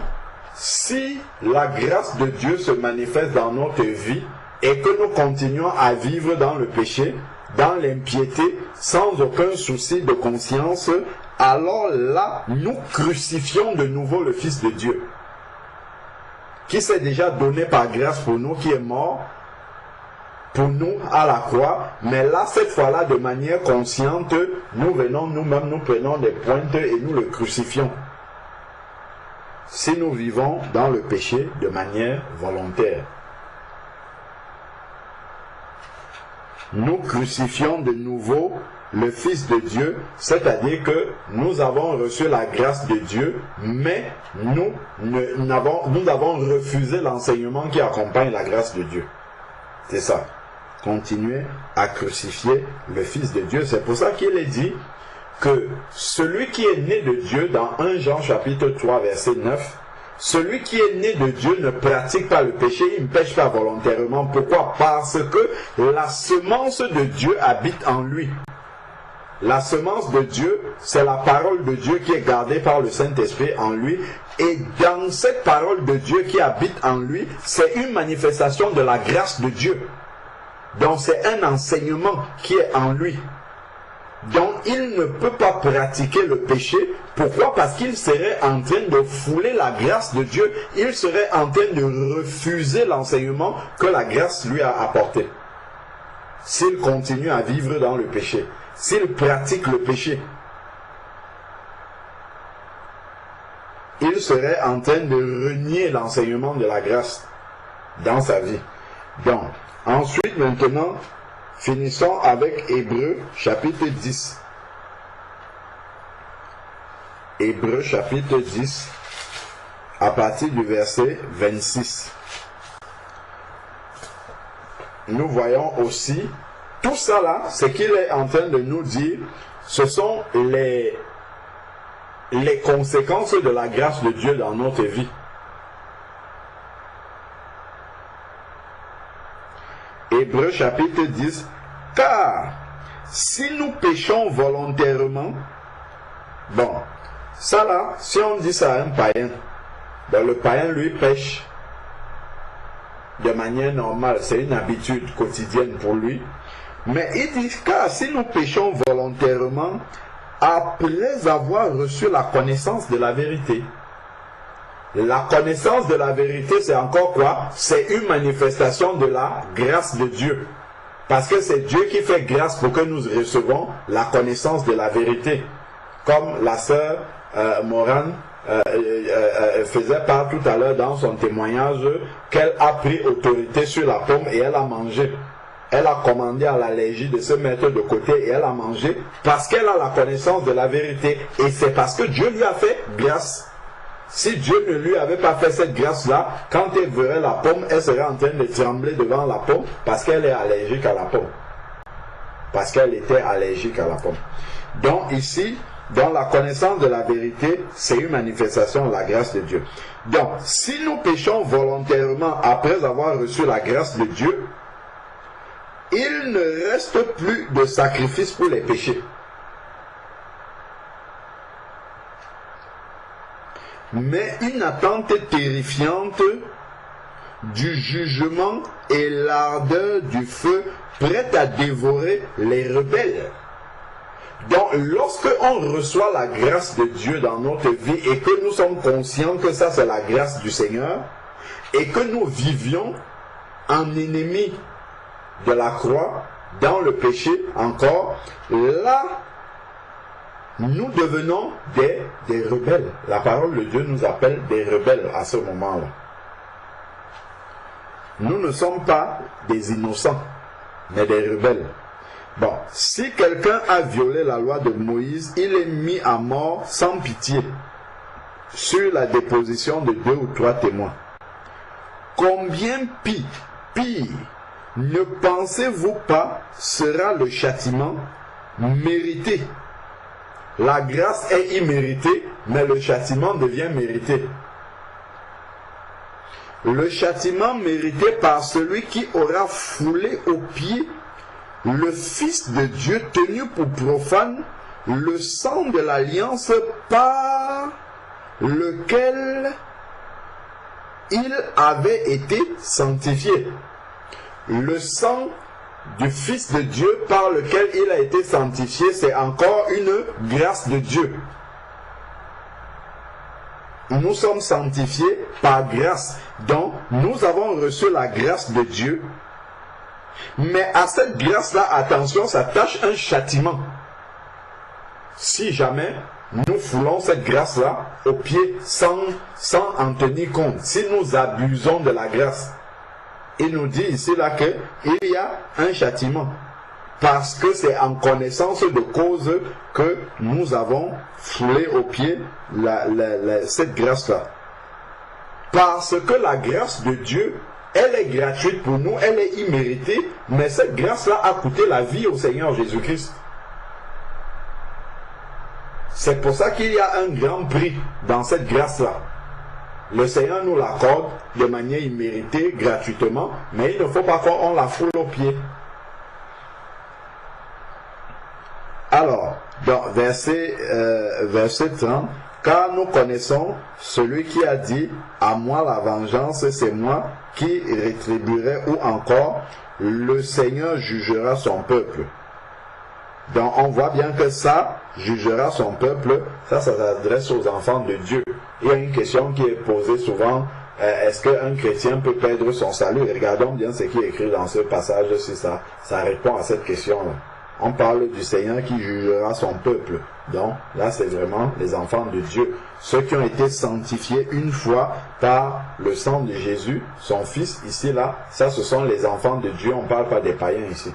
si la grâce de Dieu se manifeste dans notre vie et que nous continuons à vivre dans le péché, dans l'impiété, sans aucun souci de conscience, alors là, nous crucifions de nouveau le Fils de Dieu, qui s'est déjà donné par grâce pour nous, qui est mort pour nous à la croix, mais là, cette fois-là, de manière consciente, nous venons nous-mêmes, nous prenons des pointes et nous le crucifions. Si nous vivons dans le péché de manière volontaire, nous crucifions de nouveau le Fils de Dieu, c'est-à-dire que nous avons reçu la grâce de Dieu, mais nous avons refusé l'enseignement qui accompagne la grâce de Dieu. C'est ça. Continuer à crucifier le Fils de Dieu. C'est pour ça qu'il est dit que celui qui est né de Dieu, dans 1 Jean chapitre 3 verset 9, celui qui est né de Dieu ne pratique pas le péché, il ne pêche pas volontairement. Pourquoi? Parce que la semence de Dieu habite en lui. La semence de Dieu, c'est la parole de Dieu qui est gardée par le Saint-Esprit en lui. Et dans cette parole de Dieu qui habite en lui, c'est une manifestation de la grâce de Dieu. Donc c'est un enseignement qui est en lui. Donc il ne peut pas pratiquer le péché. Pourquoi? Parce qu'il serait en train de fouler la grâce de Dieu. Il serait en train de refuser l'enseignement que la grâce lui a apporté. S'il continue à vivre dans le péché, s'il pratique le péché. il serait en train de renier l'enseignement de la grâce dans sa vie. Donc, ensuite, maintenant, finissons avec Hébreux chapitre 10. Hébreux chapitre 10, à partir du verset 26. Nous voyons aussi, tout ça là, ce qu'il est en train de nous dire, ce sont les conséquences de la grâce de Dieu dans notre vie. Hébreux chapitre 10, car si nous péchons volontairement, bon, ça là, si on dit ça à un païen, ben le païen lui pêche de manière normale, c'est une habitude quotidienne pour lui. Mais il dit, car si nous péchons volontairement, après avoir reçu la connaissance de la vérité. La connaissance de la vérité, c'est encore quoi? C'est une manifestation de la grâce de Dieu. Parce que c'est Dieu qui fait grâce pour que nous recevons la connaissance de la vérité. Comme la sœur Morane faisait part tout à l'heure dans son témoignage qu'elle a pris autorité sur la pomme et elle a mangé. Elle a commandé à l'allergie de se mettre de côté et elle a mangé parce qu'elle a la connaissance de la vérité. Et c'est parce que Dieu lui a fait grâce. Si Dieu ne lui avait pas fait cette grâce-là, quand elle verrait la pomme, elle serait en train de trembler devant la pomme parce qu'elle est allergique à la pomme. Parce qu'elle était allergique à la pomme. Donc ici, dans la connaissance de la vérité, c'est une manifestation de la grâce de Dieu. Donc, si nous péchons volontairement après avoir reçu la grâce de Dieu, il ne reste plus de sacrifice pour les péchés. Mais une attente terrifiante du jugement et l'ardeur du feu prête à dévorer les rebelles. Donc, lorsque on reçoit la grâce de Dieu dans notre vie et que nous sommes conscients que ça c'est la grâce du Seigneur et que nous vivions en ennemis de la croix, dans le péché encore, là, nous devenons des rebelles. La parole de Dieu nous appelle des rebelles à ce moment-là. Nous ne sommes pas des innocents, mais des rebelles. Bon, si quelqu'un a violé la loi de Moïse, il est mis à mort sans pitié, sur la déposition de 2 ou 3 témoins. Combien pire, ne pensez-vous pas, sera le châtiment mérité? La grâce est imméritée, mais le châtiment devient mérité. Le châtiment mérité par celui qui aura foulé aux pieds le Fils de Dieu tenu pour profane, le sang de l'alliance par lequel il avait été sanctifié. Le sang du Fils de Dieu par lequel il a été sanctifié, c'est encore une grâce de Dieu. Nous sommes sanctifiés par grâce. Donc, nous avons reçu la grâce de Dieu. Mais à cette grâce-là, attention, s'attache un châtiment. Si jamais nous foulons cette grâce-là au pied sans en tenir compte, si nous abusons de la grâce, il nous dit ici là qu'il y a un châtiment. Parce que c'est en connaissance de cause que nous avons foulé au pied cette grâce-là. Parce que la grâce de Dieu, elle est gratuite pour nous, elle est imméritée, mais cette grâce-là a coûté la vie au Seigneur Jésus-Christ. C'est pour ça qu'il y a un grand prix dans cette grâce-là. Le Seigneur nous l'accorde de manière imméritée, gratuitement, mais il ne faut pas qu'on la foule aux pieds. Alors, dans verset 30, car nous connaissons celui qui a dit, à moi la vengeance, c'est moi qui rétribuerai, ou encore, le Seigneur jugera son peuple. Donc on voit bien que ça, jugera son peuple, ça s'adresse aux enfants de Dieu. Il y a une question qui est posée souvent, est-ce qu'un chrétien peut perdre son salut? Regardons bien ce qui est écrit dans ce passage, si ça répond à cette question-là. On parle du Seigneur qui jugera son peuple. Donc là, c'est vraiment les enfants de Dieu. Ceux qui ont été sanctifiés une fois par le sang de Jésus, son Fils, ici, là, ça, ce sont les enfants de Dieu. On ne parle pas des païens ici.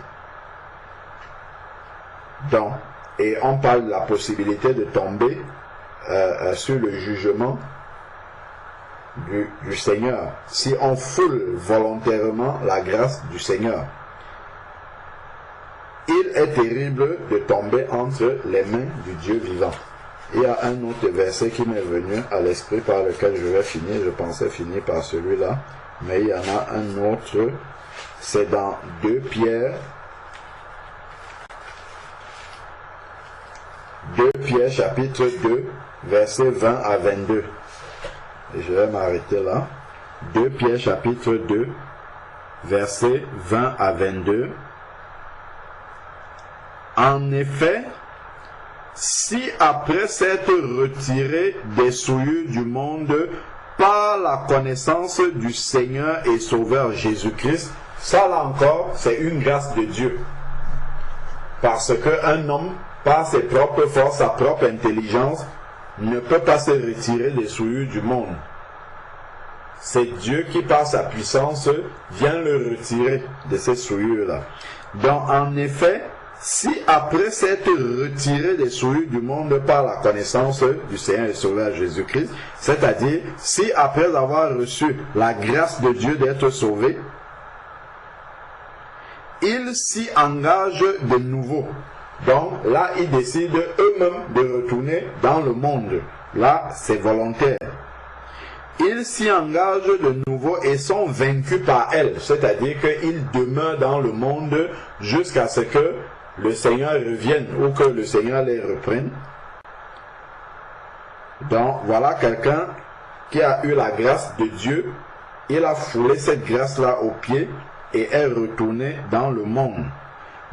Donc, et on parle de la possibilité de tomber sur le jugement du Seigneur. Si on foule volontairement la grâce du Seigneur, il est terrible de tomber entre les mains du Dieu vivant. Il y a un autre verset qui m'est venu à l'esprit par lequel je vais finir. Je pensais finir par celui-là, mais il y en a un autre. C'est dans 2 Pierre. 2 Pierre chapitre 2, versets 20 à 22. Et je vais m'arrêter là. 2 Pierre chapitre 2, versets 20 à 22. En effet, si après s'être retiré des souillures du monde par la connaissance du Seigneur et Sauveur Jésus-Christ, ça là encore, c'est une grâce de Dieu. Parce qu'un homme, par ses propres forces, sa propre intelligence, ne peut pas se retirer des souillures du monde. C'est Dieu qui, par sa puissance, vient le retirer de ces souillures-là. Donc, en effet, si après s'être retiré des souillures du monde par la connaissance du Seigneur et Sauveur Jésus-Christ, c'est-à-dire, si après avoir reçu la grâce de Dieu d'être sauvé, ils s'y engagent de nouveau. Donc là, ils décident eux-mêmes de retourner dans le monde. Là, c'est volontaire. Ils s'y engagent de nouveau et sont vaincus par elle. C'est-à-dire qu'ils demeurent dans le monde jusqu'à ce que le Seigneur revienne ou que le Seigneur les reprenne. Donc voilà quelqu'un qui a eu la grâce de Dieu. Il a foulé cette grâce-là aux pieds et est retourné dans le monde.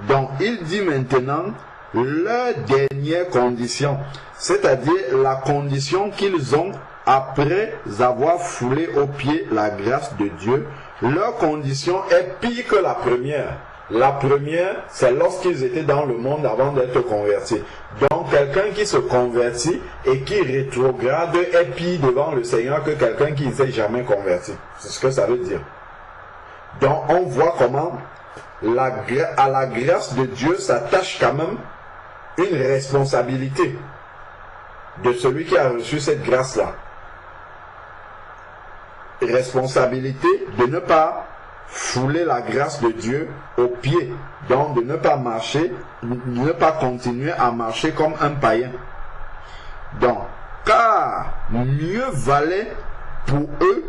Donc il dit maintenant leur dernière condition, c'est-à-dire la condition qu'ils ont après avoir foulé aux pieds la grâce de Dieu. Leur condition est pire que la première. La première, c'est lorsqu'ils étaient dans le monde avant d'être convertis. Donc quelqu'un qui se convertit et qui rétrograde est pire devant le Seigneur que quelqu'un qui ne s'est jamais converti. C'est ce que ça veut dire. Donc on voit comment à la grâce de Dieu s'attache quand même une responsabilité de celui qui a reçu cette grâce-là. Responsabilité de ne pas fouler la grâce de Dieu aux pieds, donc de ne pas marcher, de ne pas continuer à marcher comme un païen. Donc, car mieux valait pour eux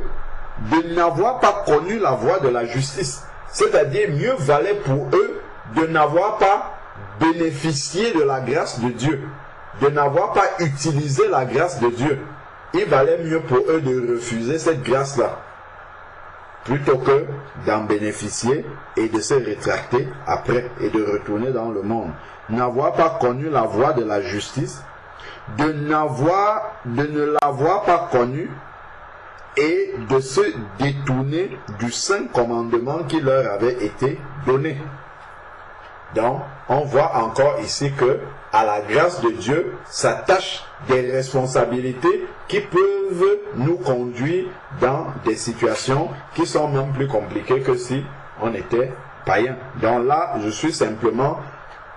de n'avoir pas connu la voie de la justice. C'est-à-dire, mieux valait pour eux de n'avoir pas bénéficié de la grâce de Dieu, de n'avoir pas utilisé la grâce de Dieu. Il valait mieux pour eux de refuser cette grâce-là, plutôt que d'en bénéficier et de se rétracter après et de retourner dans le monde. N'avoir pas connu la voie de la justice, de ne l'avoir pas connue, et de se détourner du saint commandement qui leur avait été donné. Donc, on voit encore ici que à la grâce de Dieu s'attachent des responsabilités qui peuvent nous conduire dans des situations qui sont même plus compliquées que si on était païen. Donc là, je suis simplement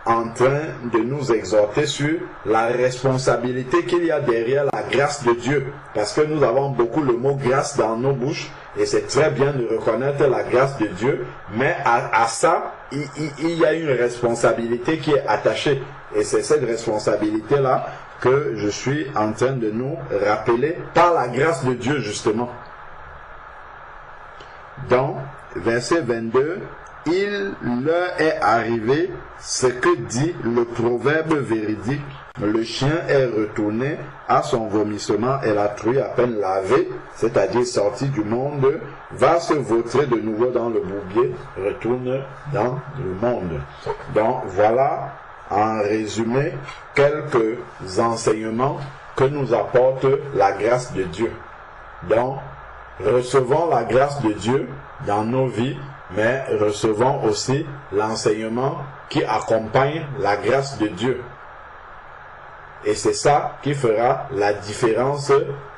en train de nous exhorter sur la responsabilité qu'il y a derrière la grâce de Dieu. Parce que nous avons beaucoup le mot grâce dans nos bouches, et c'est très bien de reconnaître la grâce de Dieu, mais à ça, il y a une responsabilité qui est attachée. Et c'est cette responsabilité-là que je suis en train de nous rappeler par la grâce de Dieu, justement. Dans verset 22, il leur est arrivé ce que dit le proverbe véridique: le chien est retourné à son vomissement et la truie à peine lavée, c'est-à-dire sortie du monde, va se vautrer de nouveau dans le bourbier, retourne dans le monde. Donc voilà, en résumé, quelques enseignements que nous apporte la grâce de Dieu. Donc, recevons la grâce de Dieu dans nos vies, mais recevons aussi l'enseignement qui accompagne la grâce de Dieu. Et c'est ça qui fera la différence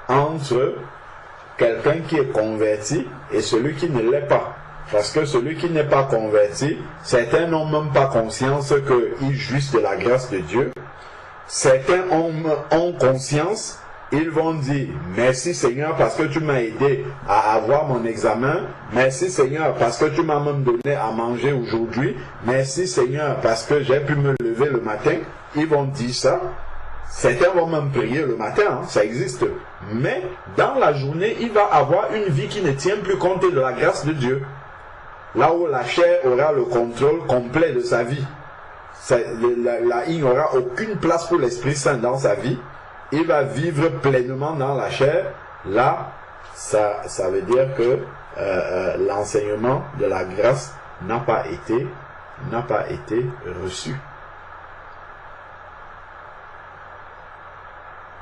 entre quelqu'un qui est converti et celui qui ne l'est pas. Parce que celui qui n'est pas converti, certains n'ont même pas conscience qu'ils jouissent de la grâce de Dieu. Certains ont conscience, ils vont dire « Merci Seigneur parce que tu m'as aidé à avoir mon examen. Merci Seigneur parce que tu m'as même donné à manger aujourd'hui. Merci Seigneur parce que j'ai pu me lever le matin. » Ils vont dire ça. Certains vont même prier le matin, ça existe. Mais dans la journée, il va avoir une vie qui ne tient plus compte de la grâce de Dieu. Là où la chair aura le contrôle complet de sa vie. Il n'y aura aucune place pour l'Esprit Saint dans sa vie. Il va vivre pleinement dans la chair. Là, ça veut dire que l'enseignement de la grâce n'a pas été reçu.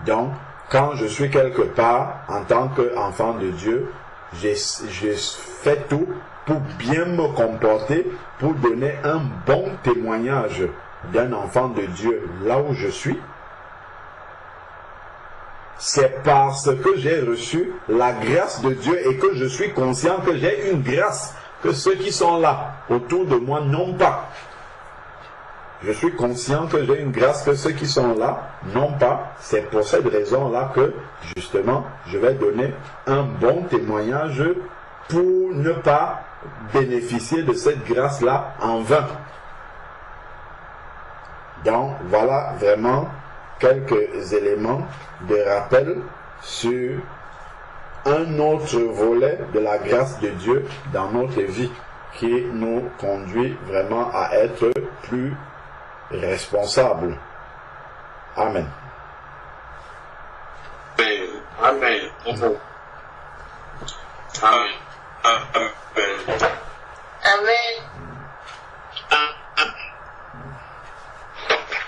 Donc, quand je suis quelque part en tant qu'enfant de Dieu, j'ai fait tout pour bien me comporter, pour donner un bon témoignage d'un enfant de Dieu là où je suis. C'est parce que j'ai reçu la grâce de Dieu et que je suis conscient que j'ai une grâce que ceux qui sont là autour de moi n'ont pas. Je suis conscient que j'ai une grâce que ceux qui sont là n'ont pas. C'est pour cette raison-là que, justement, je vais donner un bon témoignage pour ne pas bénéficier de cette grâce-là en vain. Donc, voilà vraiment quelques éléments de rappel sur un autre volet de la grâce de Dieu dans notre vie qui nous conduit vraiment à être plus responsables. Amen. Amen. Amen. Amen. Amen.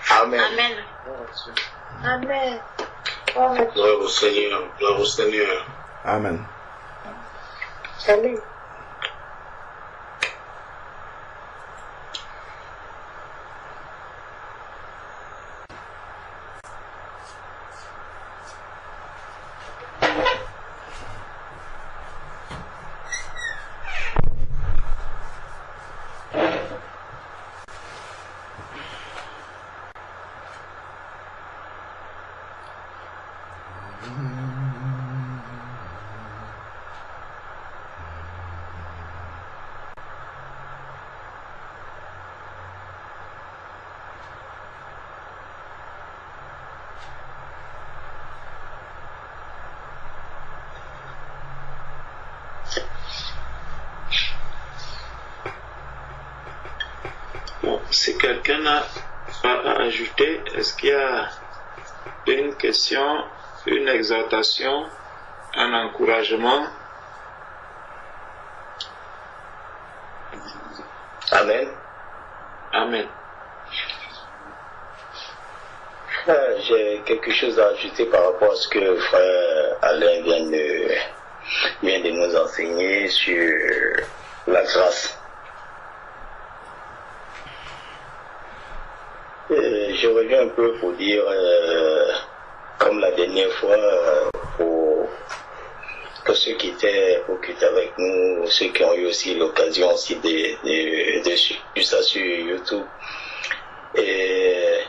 Amen. Amen. Amen. Gloire au Seigneur. Gloire au Seigneur. Amen. Amen. Bon, si quelqu'un a à ajouter, est-ce qu'il y a une question, une exhortation, un encouragement? Amen. Amen. J'ai quelque chose à ajouter par rapport à ce que frère Alain vient de nous enseigner sur la grâce. Je reviens un peu pour dire, comme la dernière fois, pour ceux qui étaient occupés avec nous, ceux qui ont eu aussi l'occasion aussi de suivre ça sur YouTube. Et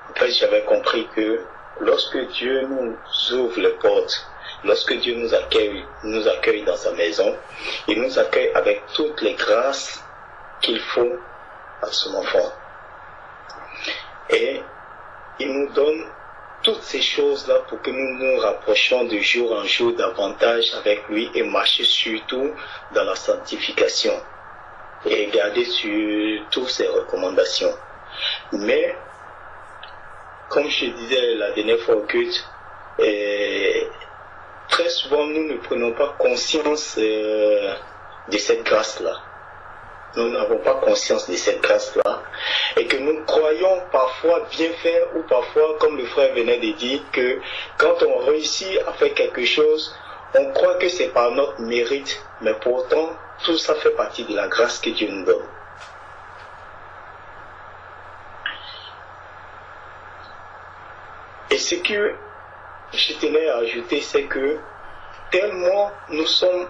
en fait, j'avais compris que lorsque Dieu nous ouvre les portes, lorsque Dieu nous accueille dans sa maison, il nous accueille avec toutes les grâces qu'il faut à son enfant. Et il nous donne toutes ces choses-là pour que nous nous rapprochions de jour en jour davantage avec lui et marcher surtout dans la sanctification et garder sur toutes ses recommandations. Mais, comme je disais la dernière fois au culte, très souvent nous ne prenons pas conscience de cette grâce-là. Nous n'avons pas conscience de cette grâce-là et que nous croyons parfois bien faire ou parfois, comme le frère venait de dire, que quand on réussit à faire quelque chose, on croit que c'est par notre mérite, mais pourtant tout ça fait partie de la grâce que Dieu nous donne. Et ce que je tenais à ajouter, c'est que tellement nous sommes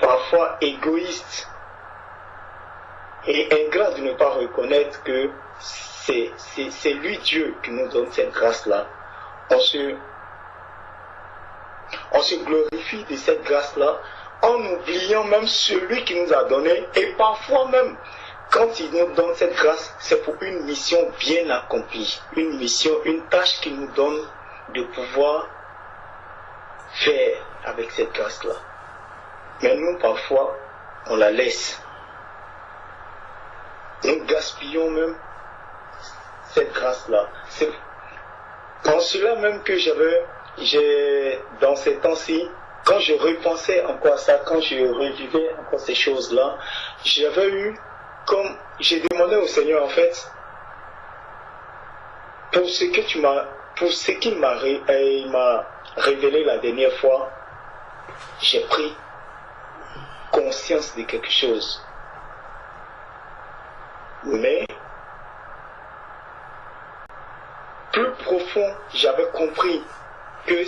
parfois égoïstes et ingrats de ne pas reconnaître que c'est lui Dieu qui nous donne cette grâce-là. On se glorifie de cette grâce-là en oubliant même celui qui nous a donné, et parfois même quand il nous donne cette grâce, c'est pour une mission bien accomplie, une mission, une tâche qu'il nous donne de pouvoir faire avec cette grâce-là. Mais nous, parfois, on la laisse. Nous gaspillons même cette grâce-là. C'est en cela même que dans ces temps-ci, quand je repensais encore à ça, quand je revivais encore ces choses-là, j'avais eu, comme j'ai demandé au Seigneur en fait, pour ce qu'il m'a révélé la dernière fois, j'ai pris conscience de quelque chose. Mais plus profond, j'avais compris que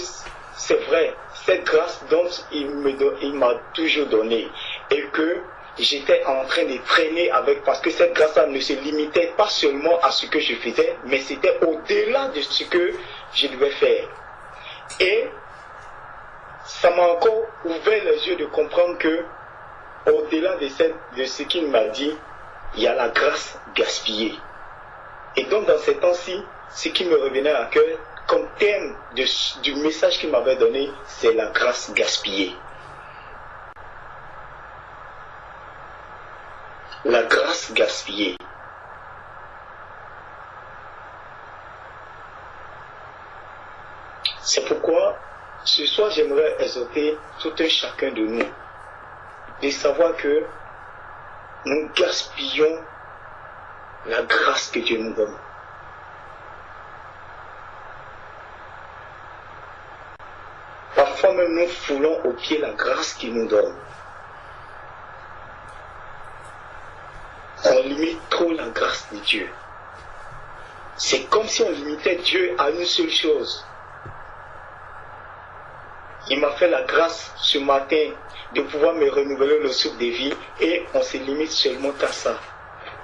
c'est vrai, cette grâce dont il m'a toujours donné, et que j'étais en train de traîner avec, parce que cette grâce-là ne se limitait pas seulement à ce que je faisais, mais c'était au-delà de ce que je devais faire. Et ça m'a encore ouvert les yeux de comprendre que, au-delà de ce qu'il m'a dit, il y a la grâce gaspillée. Et donc dans ces temps-ci, ce qui me revenait à cœur, comme thème du message qu'il m'avait donné, c'est la grâce gaspillée. La grâce gaspillée. C'est pourquoi, ce soir, j'aimerais exhorter tout un chacun de nous de savoir que nous gaspillons la grâce que Dieu nous donne. Parfois même nous foulons aux pieds la grâce qu'il nous donne. On limite trop la grâce de Dieu. C'est comme si on limitait Dieu à une seule chose. Il m'a fait la grâce ce matin de pouvoir me renouveler le souffle de vie, et on se limite seulement à ça.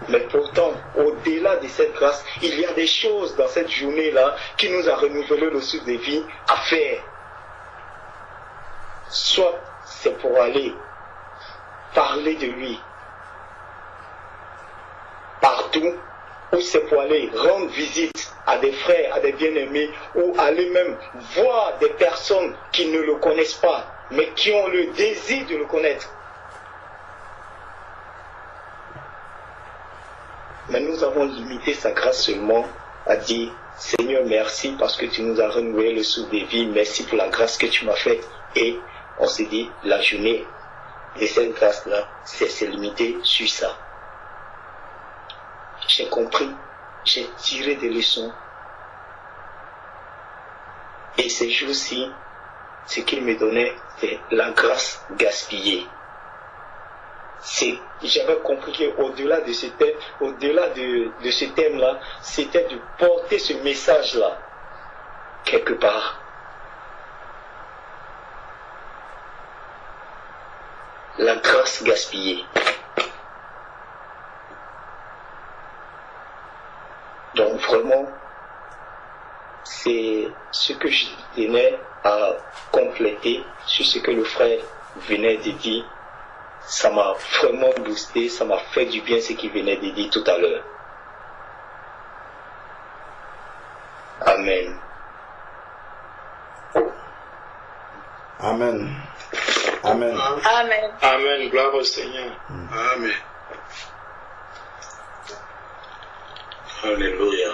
Mais pourtant, au-delà de cette grâce, il y a des choses dans cette journée-là qui nous a renouvelé le souffle de vie à faire. Soit c'est pour aller parler de lui partout, ou c'est pour aller rendre visite à des frères, à des bien-aimés, ou aller même voir des personnes qui ne le connaissent pas, mais qui ont le désir de le connaître. Mais nous avons limité sa grâce seulement à dire, Seigneur, merci parce que tu nous as renouvelé le souffle de vie, merci pour la grâce que tu m'as faite. Et on s'est dit, la journée de cette grâce-là, c'est limité sur ça. J'ai compris, j'ai tiré des leçons. Et ces jours-ci, ce qu'il me donnait, c'est la grâce gaspillée. J'avais compris qu'au-delà de ce thème, au-delà de ce thème-là, c'était de porter ce message-là quelque part. La grâce gaspillée. Donc vraiment, c'est ce que je tenais à compléter sur ce que le frère venait de dire. Ça m'a vraiment boosté, ça m'a fait du bien ce qu'il venait de dire tout à l'heure. Amen. Amen. Amen. Amen. Amen. Gloire au Seigneur. Amen. Alléluia.